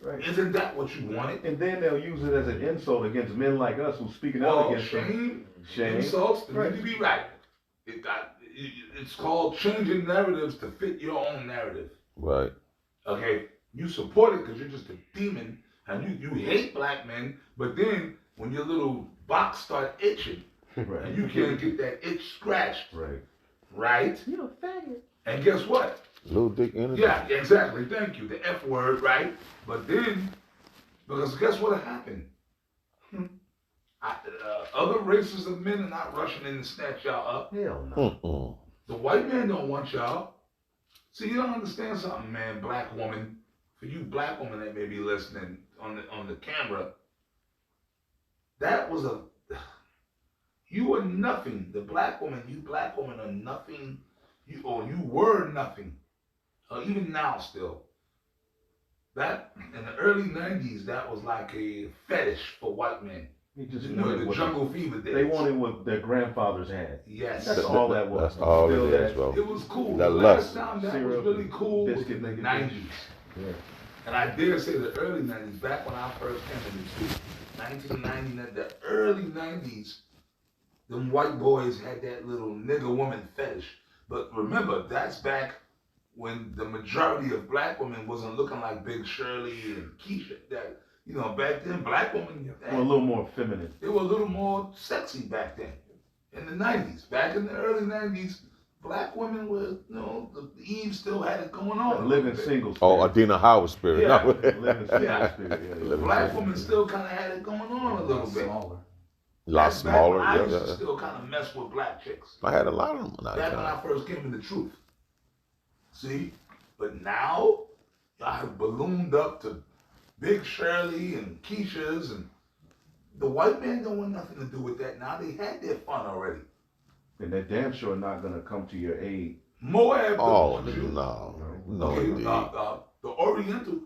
Right. Isn't that what you wanted? And then they'll use it as an insult against men like us who's speaking out Well, against them. shame, insults, they Right. need to be right. It's called changing narratives to fit your own narrative. Right. Okay, you support it because you're just a demon and you hate black men, but then when your little box start itching Right. and you can't get that itch scratched, Right. right? You're a faggot. And guess what? Little dick energy. Yeah, exactly. Thank you. The F word, right? But then, because guess what happened? Other races of men are not rushing in to snatch y'all up. Hell no. Mm-mm. The white man don't want y'all. See, you don't understand something, man, black woman. For you black women that may be listening on the camera, that was you were nothing. The black woman, you black women are nothing. You were nothing. Even now still. That in the early 90s, that was like a fetish for white men. He just You know, wanted the what jungle fever days. they wanted what their grandfathers had. Yes. That's all that was. That's all Still it is, that- bro. It was cool. That The lust. last time that Syrup was really cool was biscuit in the making 90s. Yeah. And I dare say the early 90s, back when I first came in the street, 1990, the early 90s, them white boys had that little nigger woman fetish. But remember, that's back when the majority of black women wasn't looking like Big Shirley and Keisha. That, back then, black women, Well, a little more feminine. they were a little more sexy back then. In the 90s, back in the early 90s, black women were, the Eve still had it going on. a Living little bit. single. Oh, spirit. Adina Howard spirit. Yeah. No. Living single Yeah. spirit. Yeah, The yeah. black woman still kind of had it going on a little bit. Smaller. A lot That's back smaller. when I Yeah, used yeah, to yeah. still kind of mess with black chicks. I had a lot of them when I Back when I first came in the truth. See? But now, y'all have ballooned up to Big Shirley and Keisha's, and the white man don't want nothing to do with that now. They had their fun already. And they're damn sure not gonna come to your aid. Moab don't Oh, want you. no, Okay, indeed. the Oriental,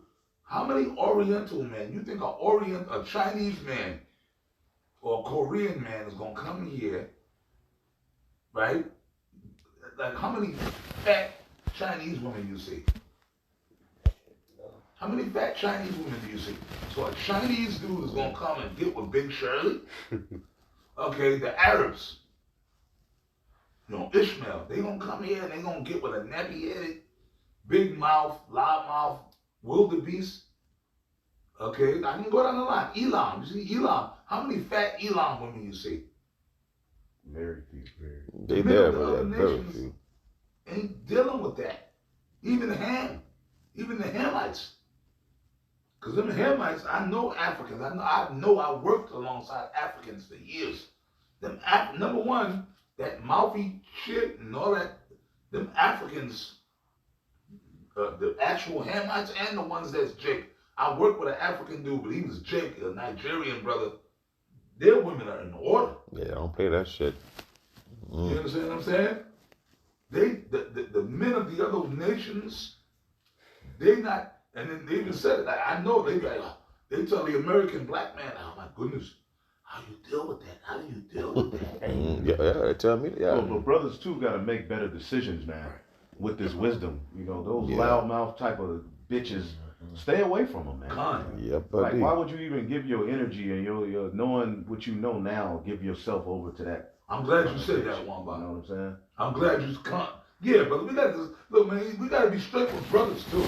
how many Oriental men, you think a Chinese man or a Korean man is gonna come here, right? Like how many fat Chinese women you see? How many fat Chinese women do you see? So a Chinese dude is gonna come and get with Big Shirley? Okay, the Arabs, Ishmael, they gonna come here and they gonna get with a nappy-headed, big mouth, loud mouth, wildebeest. Okay, I can go down the line. Elam, you see Elam. How many fat Elam women you see? Very few. Very. They Remember there, the but other they're very nations few. ain't dealing with that. Even the Hamites. Because them Hamites, I know Africans. I worked alongside Africans for years. Number one, that mouthy shit and all that, them Africans, the actual Hamites and the ones that's Jake. I worked with an African dude, but he was Jake, a Nigerian brother. Their women are in order. Yeah, don't play that shit. You understand what I'm saying? The men of the other nations, they not, and then they even said it. Like, I know they they tell the American black man, oh my goodness, how you deal with that? How do you deal with that? Yeah, they tell me. Yeah. But brothers too got to make better decisions, man. With this wisdom, those Yeah. loudmouth type of bitches, stay away from them, man. Con. Yeah, Like, buddy. why would you even give your energy and your knowing what you know now, give yourself over to that? I'm glad you said that, You know Wamba. what I'm saying? I'm glad you con. Yeah, but we got to look, man. We got to be straight with brothers too.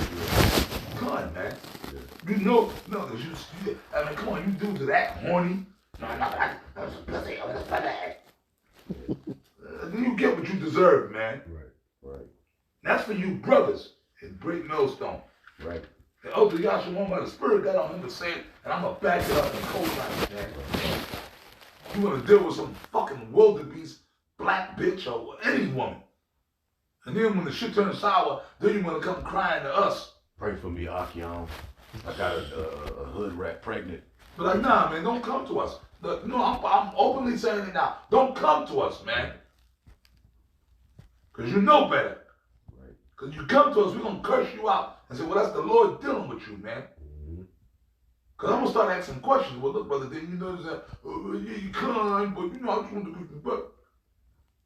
Con, man. You know, no, cause I mean, come on, you dudes are that horny. No, that's pussy. I'm just bad. Then you get what you deserve, man. Right. That's for you brothers in Great Millstone. Right. The Elder Yashimon by the Spirit got on him to say it, and I'm gonna back it up and co-sign it, man. You wanna deal with some fucking wildebeest black bitch or any woman. And then when the shit turns sour, then you wanna come crying to us. Pray for me, Akion. I got a hood rat pregnant. But like, nah, man, don't come to us. No, I'm openly saying it now. Don't come to us, man. Because you know better. Right. Because you come to us, we're going to curse you out and say, well, that's the Lord dealing with you, man. Because I'm going to start asking questions. Well, look, brother, didn't you notice that? Yeah, you kind, but you know, I just want to do but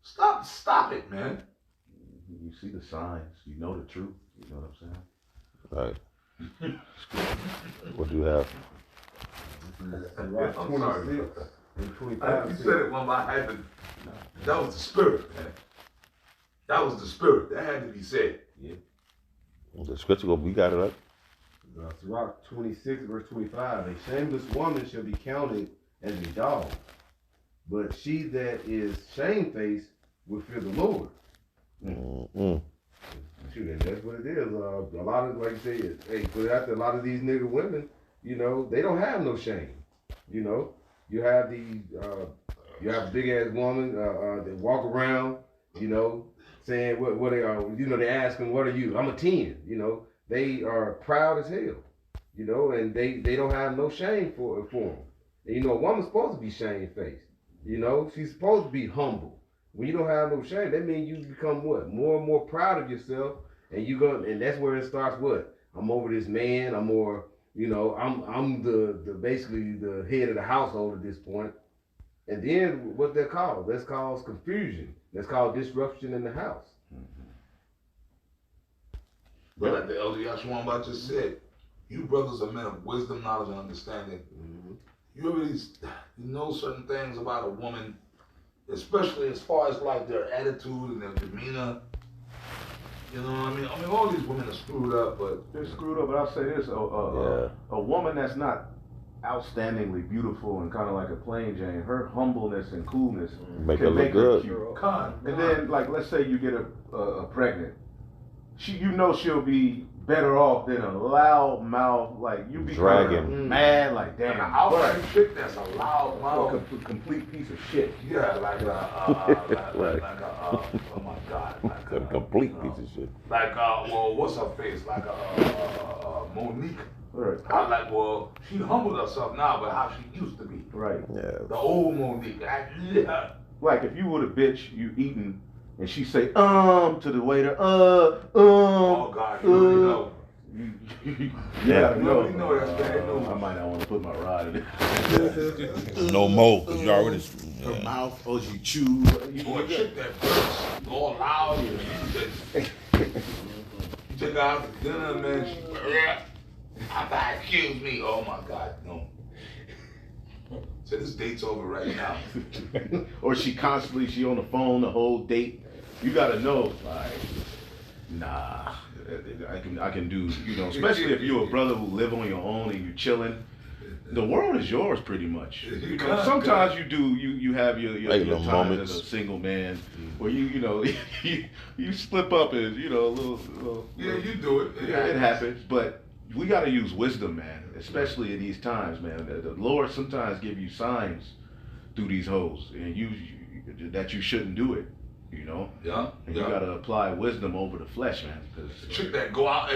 stop it, man. You see the signs. You know the truth. You know what I'm saying? Right. What do you have? I'm sorry. 26 and 25. You said it when I had to. That was the spirit, man. That was the spirit. That had to be said. The scripture, we got it right. Sirach 26, verse 25. A shameless woman shall be counted as a dog, but she that is shamefaced will fear the Lord. Mm-mm. Shoot, and that's what it is. A lot of, like you say, hey, put it out there, a lot of these nigga women, you know, they don't have no shame. You know, you have these, you have a big ass woman that walk around, you know, saying what they are. You know, they ask them, "What are you?" I'm a 10. You know, they are proud as hell. You know, and they don't have no shame for them. And, you know, a woman's supposed to be shamefaced. You know, she's supposed to be humble. When you don't have no shame, that means you become what? More and more proud of yourself, and and that's where it starts. What? I'm over this man. I'm more. You know, I'm the basically the head of the household at this point. And then what they're called? That's called confusion. That's called disruption in the house. But like the elder Yashua just said, you brothers are men of wisdom, knowledge, and understanding. You already know certain things about a woman, especially as far as like their attitude and their demeanor. You know what I mean? I mean, all these women are screwed up, but They're screwed up, but I'll say this: a woman that's not outstandingly beautiful and kind of like a plain Jane, her humbleness and coolness Make her can look make good. her cute. con. And then, like, let's say you get a pregnant, you know she'll be better off than a loud mouth, like you be Dragon. mad, like damn, An outright chick that's a loud mouth. a complete piece of shit. Yeah, like Right. oh my God, like A complete piece of shit. like well, what's her face? Like Monique. Right, I like, well, she humbled herself now, but how she used to be. right. Yeah. The old Monique. Yeah. Like if you were the bitch you eating and she say to the waiter, Oh God, you already know. yeah, You already know that's bad news. I might not want to put my rod in it. No more, because you already. Her Yeah. mouth, oh, she chew. Boy, chick that burst, all loud. You take her out to dinner, man. She, excuse me. Oh my God, no. So this date's over right now. Or she on the phone the whole date. You gotta know, like, nah, I can do, you know, especially if you're a brother who live on your own and you chilling. The world is yours pretty much. You know, sometimes you have your Little times moments. as a single man where you know you slip up and you know a little Yeah, you do it. yeah, it happens, but we got to use wisdom, man, especially in these times, man. The Lord sometimes give you signs through these hoes, and that you shouldn't do it, you know. Yeah, And you got to apply wisdom over the flesh, man. A chick that go out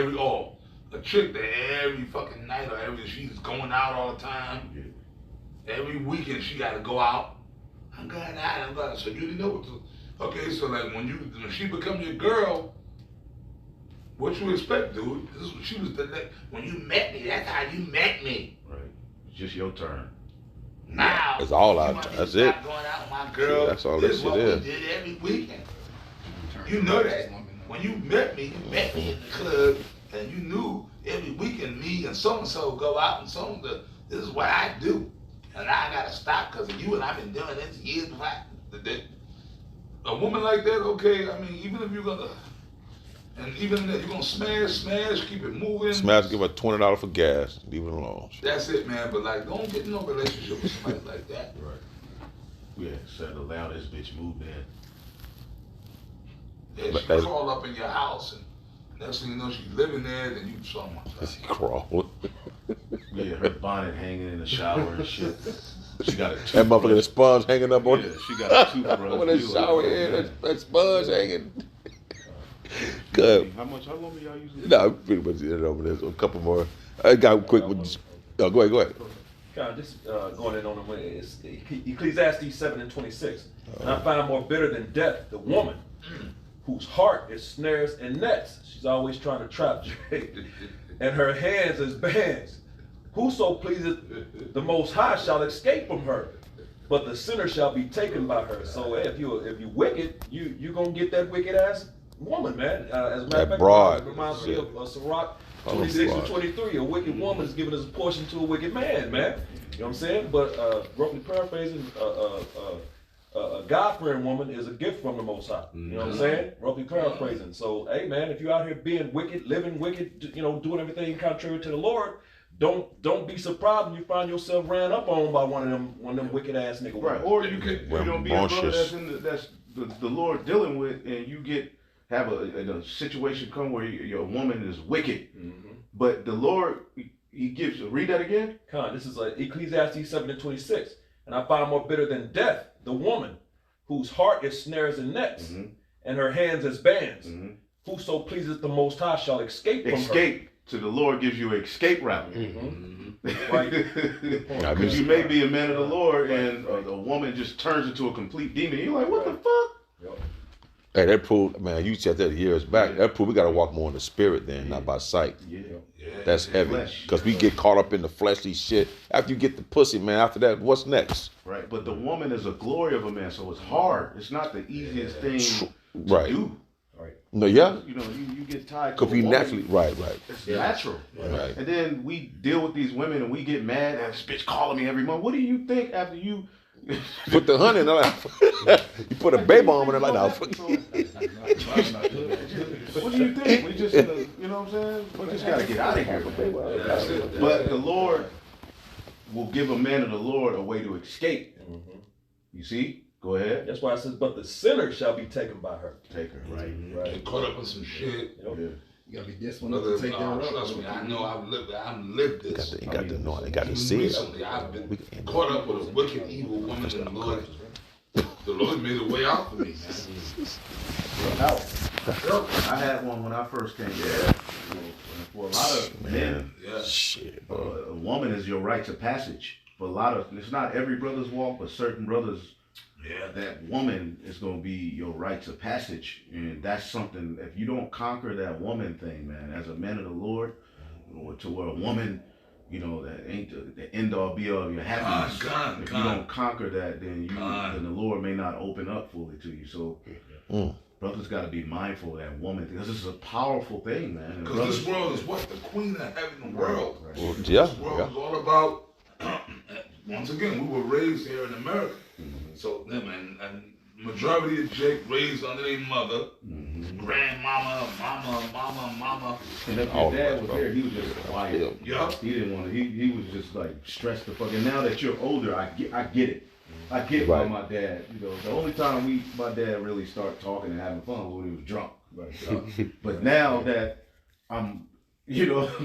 a chick that every fucking night or she's going out all the time. Every weekend she got to go out. I'm going out. So you know what to. Okay, so like when she becomes your girl. What you expect, dude? This is what she was when you met me. That's how you met me. Right. It's just your turn. Now It's all you out. want me to That's stop it. Going out with my girl. Yeah, that's all this that is what shit is. we did every weekend. You know that. When you met me in the club, and you knew every weekend me and so go out and this is what I do, and I gotta stop because of you. And I've been doing this years before. A woman like that, okay. I mean, even if you're gonna. And even if you're gonna smash, keep it moving. Smash, give her $20 for gas. Leave it alone. That's it, man. But like, don't get in no relationship with somebody like that. Right. Yeah, settle down. This bitch moved in. Yeah, But she that's- crawl up in your house, and next thing you know, she's living there. Then you saw my She crawl. Yeah, her bonnet hanging in the shower and shit. She got a toothbrush. That motherfucking sponge hanging up on Yeah, she got a toothbrush. When the You shower like, head, that sponge hanging. Good. How long do y'all usually? No, pretty much it over there. So a couple more. I got a quick one. Oh, go ahead. Kind of just going in on them. It's Ecclesiastes 7:26. And I find more bitter than death the woman whose heart is snares and nets. She's always trying to trap Jake. And her hands is bands. Whoso pleaseth the Most High shall escape from her, but the sinner shall be taken by her. So if you wicked, you gonna get that wicked ass woman, man. As a matter of That fact, broad it reminds me shit. of Sirach Oh, 26 broad. and 23. A wicked woman is giving us a portion to a wicked man, man. You know what I'm saying? But roughly paraphrasing, a God-fearing woman is a gift from the Most High. You know what I'm saying? Roughly paraphrasing. So, hey, man, if you're out here being wicked, living wicked, doing everything contrary to the Lord, don't be surprised when you find yourself ran up on by one of them wicked ass niggas. Right, or you could be a brother Rambunctious. that's the Lord dealing with, and you have a situation come where your woman is wicked, but the Lord He gives you. Read that again. This is Ecclesiastes 7:26. And I find more bitter than death the woman whose heart is snares and nets, and her hands as bands. Whoso pleases the Most High shall escape from her. Escape. So the Lord gives you an escape route. Right. Because you may be a man of the Lord, and the woman just turns into a complete demon. You're like, what the fuck? Hey, that proved, man, you said that years back. That proved we got to walk more in the spirit then, not by sight. Yeah. That's heavy. Flesh. Because we get caught up in the fleshly shit. After you get the pussy, man, after that, what's next? Right. But the woman is a glory of a man, so it's hard. It's not the easiest thing to Right. do. No, yeah. You get tied to Because a we woman. naturally, right. It's natural. Right. And then we deal with these women and we get mad at this bitch calling me every month. What do you think after you Put the honey in the lap. You put a baby on it like, no. What do you think? We just, you know what I'm saying? We just got to get out of here. But the Lord will give a man of the Lord a way to escape. You see? Go ahead. That's why it says, but the sinner shall be taken by her. Take her. Right. Get caught up in some shit. You gotta be this one Brother, to take that road. trust me, I know I've lived this. You got to know it. You got to Even see it. recently, I've been caught up with a wicked, evil woman, and the Lord made a way out for me, man. I had one when I first came there. For a lot of men, Shit, a woman is your rites of passage. For a lot of, it's not every brother's walk, but certain brothers, that woman is going to be your rites of passage. And that's something, if you don't conquer that woman thing, man, as a man of the Lord, or to where a woman, that ain't the end all be all of your happiness. If you don't conquer that, then the Lord may not open up fully to you. So brothers got to be mindful of that woman, because this is a powerful thing, man. Because this world is what? The queen of heaven world. Well, yeah. This world is all about, once again, we were raised here in America. So, and majority of Jake raised under their mother, grandmama, mama. And if your dad was there, he was just quiet. Yeah. He didn't want to. He was just like stressed the fuck. And now that you're older, I get it. I get why my dad. The only time my dad really started talking and having fun was when he was drunk. But now that I'm,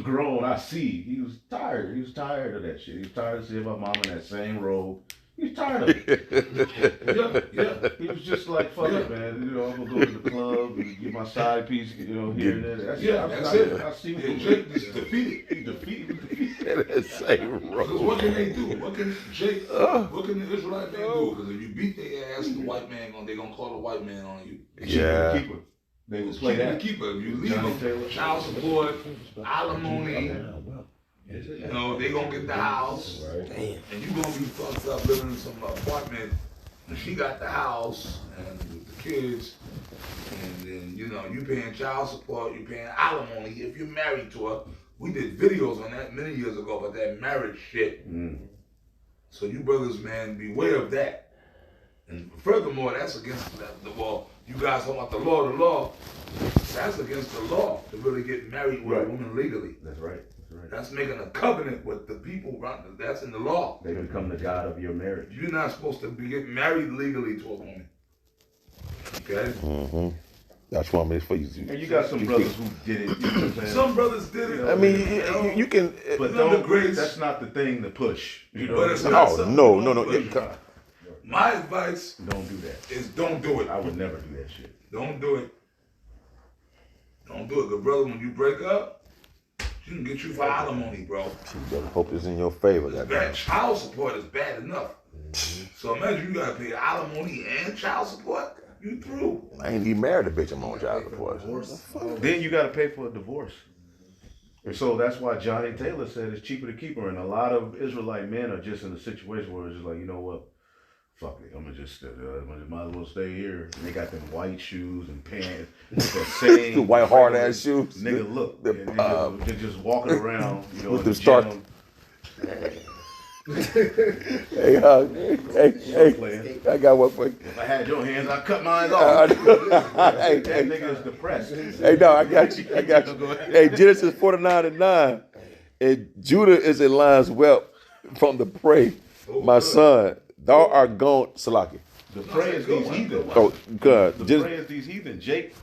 grown, I see he was tired. He was tired of that shit. He was tired of seeing my mom in that same robe. He's tired of it. Yeah. He was just like, fuck it, man. I'm gonna go to the club and get my side piece, here and there. That's it. I see what Jake is defeated. He defeated. That same Because road. what can they do? What can the Israelite man do? Because if you beat their ass, the white man they're gonna call the white man on you. Yeah. Keeper. They will play that. Keeper. If you leave them, child support, alimony. They gonna get the house, and you gonna be fucked up living in some apartment. And she got the house and with the kids, and then you paying child support, you paying alimony if you're married to her. We did videos on that many years ago about that marriage shit. So you brothers, man, beware of that. And furthermore, that's against the law. You guys talking about the law. That's against the law to really get married with a woman legally. That's right. That's making a covenant with the people. That's in the law. They become the God of your marriage. You're not supposed to get married legally to a woman. Okay? That's why it's for you. And you got some brothers who did it. You know what I'm saying? Some brothers did it. I mean, you can. But the grace. that's not the thing to push. But it's not Oh, something no. you don't Yeah, push. My advice Don't do that. is don't do it. I would never do that shit. Don't do it. Don't do it, good brother. When you break up, she can get you for alimony, bro. You better hope it's in your favor. It's That bad. Child support is bad enough. So imagine you gotta pay alimony and child support. You through. I ain't even married a bitch. I'm on child support. Then you got to pay for a divorce. And so that's why Johnny Taylor said it's cheaper to keep her. And a lot of Israelite men are just in a situation where it's just like, you know what? Fuck it. I'm gonna just might as well stay here. And they got them white shoes and pants. With the same The white hard ass shoes. Nigga, look. The, they're just walking around, you know, with in the the start. gym. Hey, hey, I got one for you. If I had your hands, I'd cut mine off. Hey, That nigga is depressed. hey, no, I got you. I got you. Hey, Genesis 49:9. And Judah is in lines wealth from the prey. My son, thou art gone, Salaki. The prey is these heathen. Oh, God. The prey is these heathen. Jake.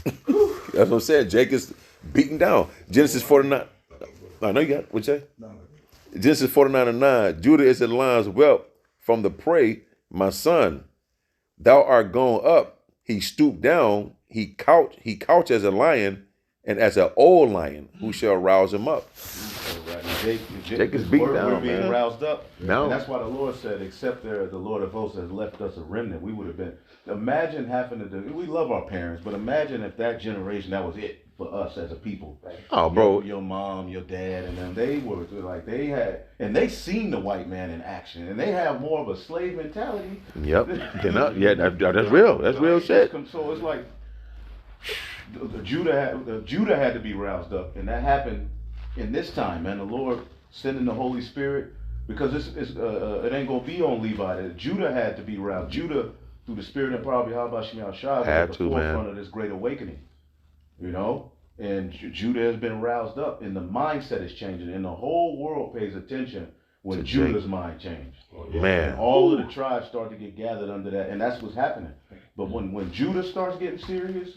That's what I'm saying. Jake is beaten down. Genesis 49. I know you got it. What you say? Genesis 49:9. Judah is in lines wealth from the prey. My son, thou art gone up. He stooped down. He couch as a lion, and as an old lion, who shall rouse him up? Jake is beat we're down, being man. roused up. No. And that's why the Lord said, except the Lord of hosts has left us a remnant, we would have been. Imagine having to do, we love our parents, but imagine if that generation, that was it for us as a people. Oh, bro. Your mom, your dad, and them, they were like, they had, and they seen the white man in action, and they have more of a slave mentality. Yep. Yeah, that's real. That's real shit. So it's like, Judah had to be roused up, and that happened in this time, man. The Lord sending the Holy Spirit, because it ain't gonna be on Levi. Judah had to be roused. Judah, through the Spirit and power of Yahweh Shemiah Shah, was at the forefront of this great awakening. You know, and Judah has been roused up, and the mindset is changing, and the whole world pays attention when To Judah's Jake. mind changed. Man. And all of the tribes start to get gathered under that, and that's what's happening. But when Judah starts getting serious,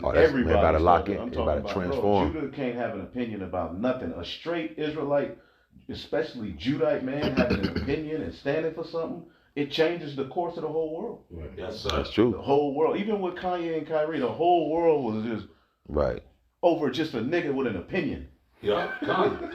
Oh, that's, everybody man, about to lock started- it. I'm They talking about to about, transform. Bro, Judah can't have an opinion about nothing. A straight Israelite, especially Judite man, having an opinion and standing for something, it changes the course of the whole world. Yes, sir. That's The true. whole world, even with Kanye and Kyrie, the whole world was just Right. over just a nigga with an opinion. Yeah, come.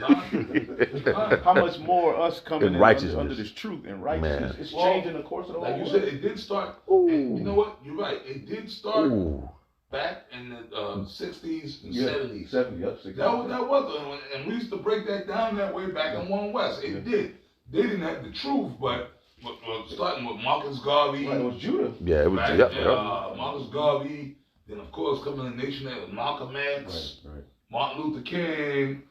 How much more us coming In in righteousness. under this truth and righteousness? Man. It's Well, changing the course of the whole Like you world. said, it did start. Ooh. And you know what? You're right. It did start Ooh. back in the 60s and Yeah, 70s. 70, yep, 60. That was, and we used to break that down that way back in One West. It did. They didn't have the truth, but starting with Marcus Garvey. Right, it was Judah. Yeah, it was. Right? Yep. Marcus Garvey. Then of course coming to the nation with Malcolm X, Right. Martin Luther King,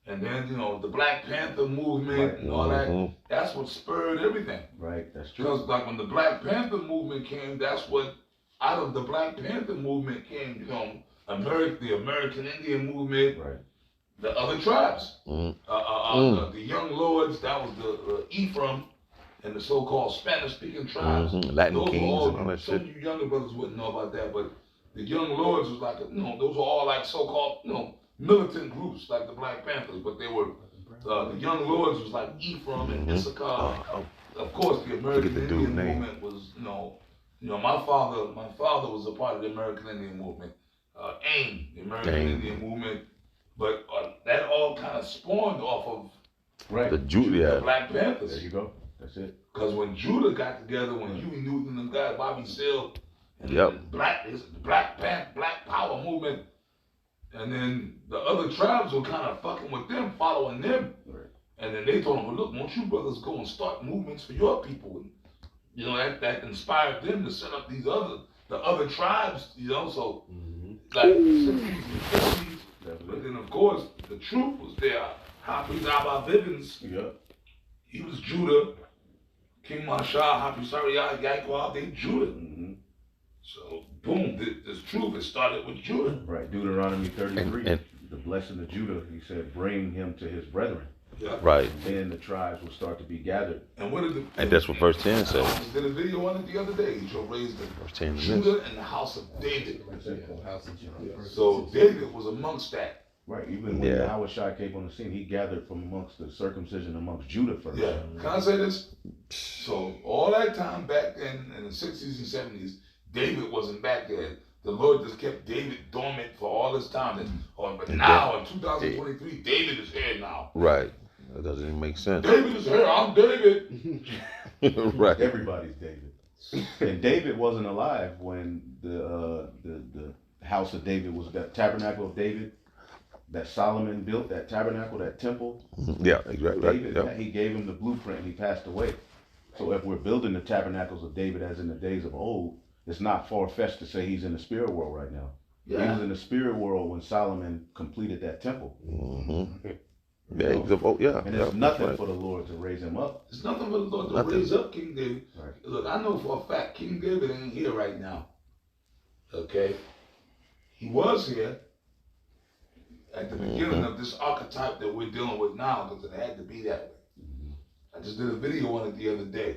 and then the Black Panther movement and all that. Mhm. That's what spurred everything. Right, that's true. Because like when the Black Panther movement came, that's what out of the Black Panther movement came, the American Indian movement, Right. the other tribes, Mm. the Young Lords. That was the Ephraim and the so-called Spanish-speaking tribes. Mhm. Latin Those were kings and all that some shit. of you younger brothers wouldn't know about that, but the Young Lords was like, those were all like so-called, militant groups like the Black Panthers, but they were, the Young Lords was like Ephraim and Issachar. Oh, Of course, the American the dude's Indian name. movement was, my father was a part of the American Indian movement. AIM, the American AIM. Indian movement, but that all kind of spawned off of Right. The the Judah. Black There Panthers. you go. That's it. Because when Judah got together, when Huey Newton and guy Bobby Seale, and Yep. the Black Power movement, and then the other tribes were kind of fucking with them, following them, Right. and then they told them, well, look, won't you brothers go and start movements for your people? And, that inspired them to set up the other tribes, so like 60s and 50s. But then of course the truth was there. Hafiz Abba Bivens, Yep. he was Judah. King Marshall, Hafiz Yaquab, they Judah. Mm-hmm. So boom, this truth, it started with Judah. Right. Deuteronomy 33. And- the blessing of Judah, he said, bring him to his brethren. Yeah. Right. Then the tribes will start to be gathered. And what did the And that's what verse 10 says. I just did a video on it the other day. He shall raise the Verse 10 is Judah this. and the house of David. House of Judah. So David was amongst that. Right. Even when Yeah. Yahushua came on the scene, he gathered from amongst the circumcision amongst Judah first. Yeah. Can I say this? So all that time back then in the 60s and 70s, David wasn't back there. the Lord just kept David dormant for all this time. But now in 2023, David is here now. Right. That doesn't even make sense. David is here. I'm David. Right. Everybody's David. And David wasn't alive when the house of David was, that tabernacle of David that Solomon built, that tabernacle, that temple. Yeah, exactly. Right. David, Yep. he gave him the blueprint and he passed away. So if we're building the tabernacles of David as in the days of old, it's not far-fetched to say he's in the spirit world right now. Yeah. He was in the spirit world when Solomon completed that temple. Mm-hmm. You Yeah, know? yeah. And yeah, there's nothing right. for the Lord to raise him up. It's nothing but the Lord to Nothing. raise up King David. Right. Look, I know for a fact King David ain't here right now. Okay? He was here at the beginning of this archetype that we're dealing with now, because it had to be that way. I just did a video on it the other day.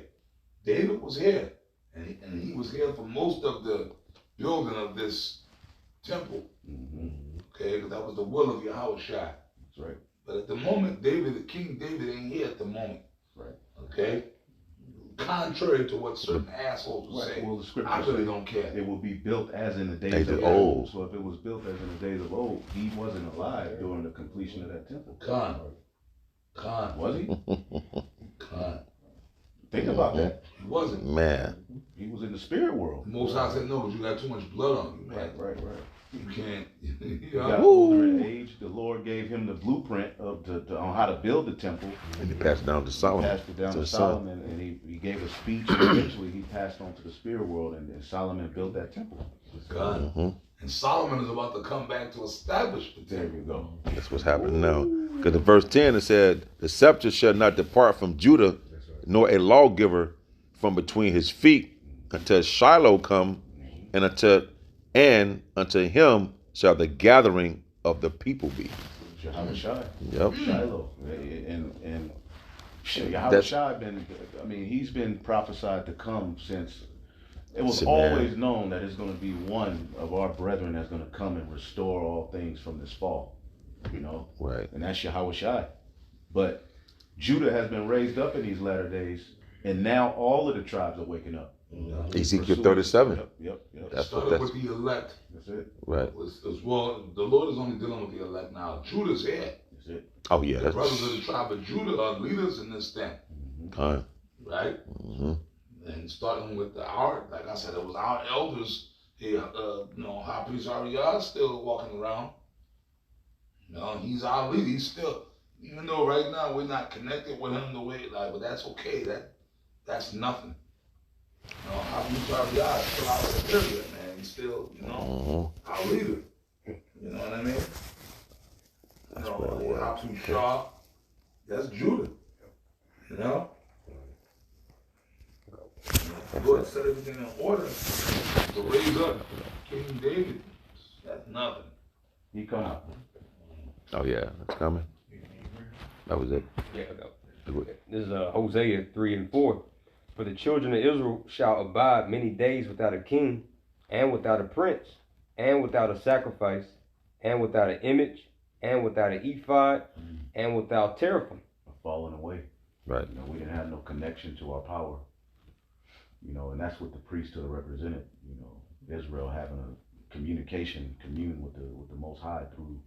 David was here, and he was here for most of the building of this temple. Okay, because that was the will of Yahweh Shai. That's right. But at the moment, King David ain't here at the moment. Right. Okay? Contrary to what certain assholes will say. Well, the scripture I really says don't care. it will be built as in the days Days of of old. old. So if it was built as in the days of old, he wasn't alive during the completion of that temple. Khan. Was he? Khan. Think about that. He wasn't. Man. He was in the spirit world. Most I said, no, because you got too much blood on you, man. Right. You can't. He You got know? older in age. The Lord gave him the blueprint on how to build the temple. And he passed it down to Solomon. Passed it down to his son. Solomon, and he gave a speech, and eventually he passed on to the spirit world, and Solomon built that temple. Khan. Mm-hmm. And Solomon is about to come back to establish the There temple. you go. That's what's happening now. Because in verse 10 it said, the scepter shall not depart from Judah, nor a lawgiver from between his feet, until Shiloh come, and unto him shall the gathering of the people be. Yahweh Shai. Yep. Shiloh. And Yahweh That's- Shai he's been prophesied to come since. It was Listen, man. always known that it's going to be one of our brethren that's going to come and restore all things from this fall. You know? Right. And that's Yahweh Shai. But Judah has been raised up in these latter days, and now all of the tribes are waking up. Ezekiel 37. Yep. That's what Started that's with the elect. That's it. right. Well, the Lord is only dealing with the elect now. Judah's here. That's it. Oh yeah, The that's brothers of the tribe of Judah are leaders in this thing, kind. right? Mm-hmm. And starting with like I said, it was our elders here, High Priest Ariah is still walking around. He's our leader. He's still, even though right now we're not connected with him the way, but that's okay. That's nothing. High Priest Ariah is still our superior, man. He's still, our leader. You know what I mean? High Priest Shah, that's Judah. You know? The Lord set everything in order to raise up King David. That's nothing. He come out. Oh yeah, it's coming. That was it. Yeah, this is Hosea 3:4. For the children of Israel shall abide many days without a king, and without a prince, and without a sacrifice, and without an image, and without an ephod, and without teraphim. Falling away. Right. We didn't have no connection to our power. And that's what the priesthood represented. Israel having a commune with the Most High through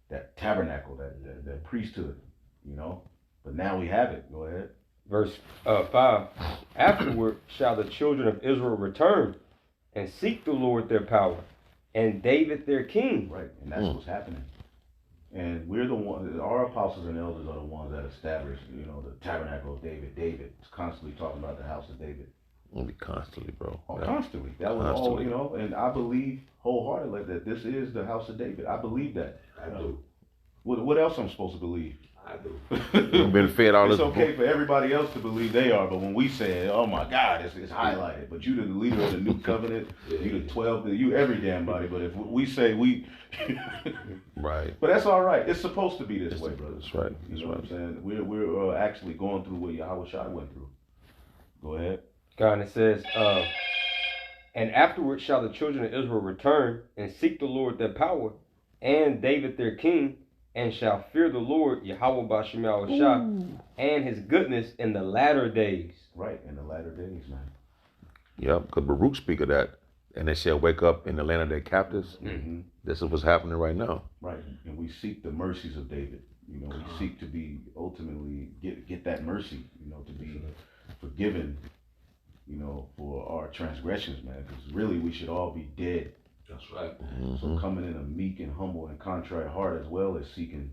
that tabernacle, that priesthood. But now we have it. Go ahead. Verse 5. Afterward shall the children of Israel return and seek the Lord their power, and David their king. Right, and that's what's happening. And we're the ones, our apostles and elders are the ones that established, the tabernacle of David. David is constantly talking about the house of David. It'll be constantly, bro. Oh, Yeah. constantly. That was Constantly. all, and I believe wholeheartedly that this is the house of David. I believe that. I do. What else I'm supposed to believe? I do. We've been fed all It's this. okay for everybody else to believe they are, but when we say it, oh my God, it's highlighted. But you the leader of the new covenant, you the 12, you every damn body. But if we say we, Right. but that's all right. It's supposed to be this way, brother. That's right. You That's know what I'm saying? We're actually going through what Yahweh Shai went through. Go ahead. God, and it says, and afterward shall the children of Israel return and seek the Lord their power, and David their king, and shall fear the Lord Yahweh Bashem Yahushua and his goodness in the latter days. Right, in the latter days, man. Yep, because Baruch speak of that. and they shall wake up in the land of their captives. Mm-hmm. This is what's happening right now. Right, and we seek the mercies of David. You know, we seek to be ultimately get that mercy. You know, to be forgiven. You know, for our transgressions, man. Because really, we should all be dead. That's right. So coming in a meek and humble and contrite heart, as well as seeking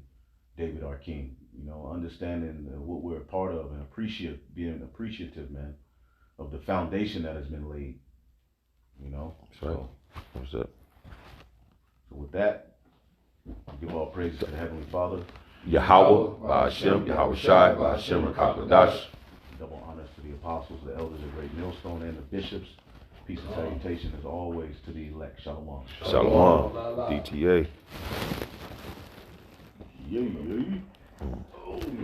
David our King. You know, understanding what we're a part of and being appreciative, man, of the foundation that has been laid. You know, That's right. What's up? So with that, I give all praises to the Heavenly Father. Yahweh, Ba'ashem, Yahweh Shai, Ba'ashem, Rakakadash. Double honors to the apostles, the elders of Great Millstone, and the bishops. Peace and salutation as always to the elect. Shalom. Shalom. DTA. Yeah.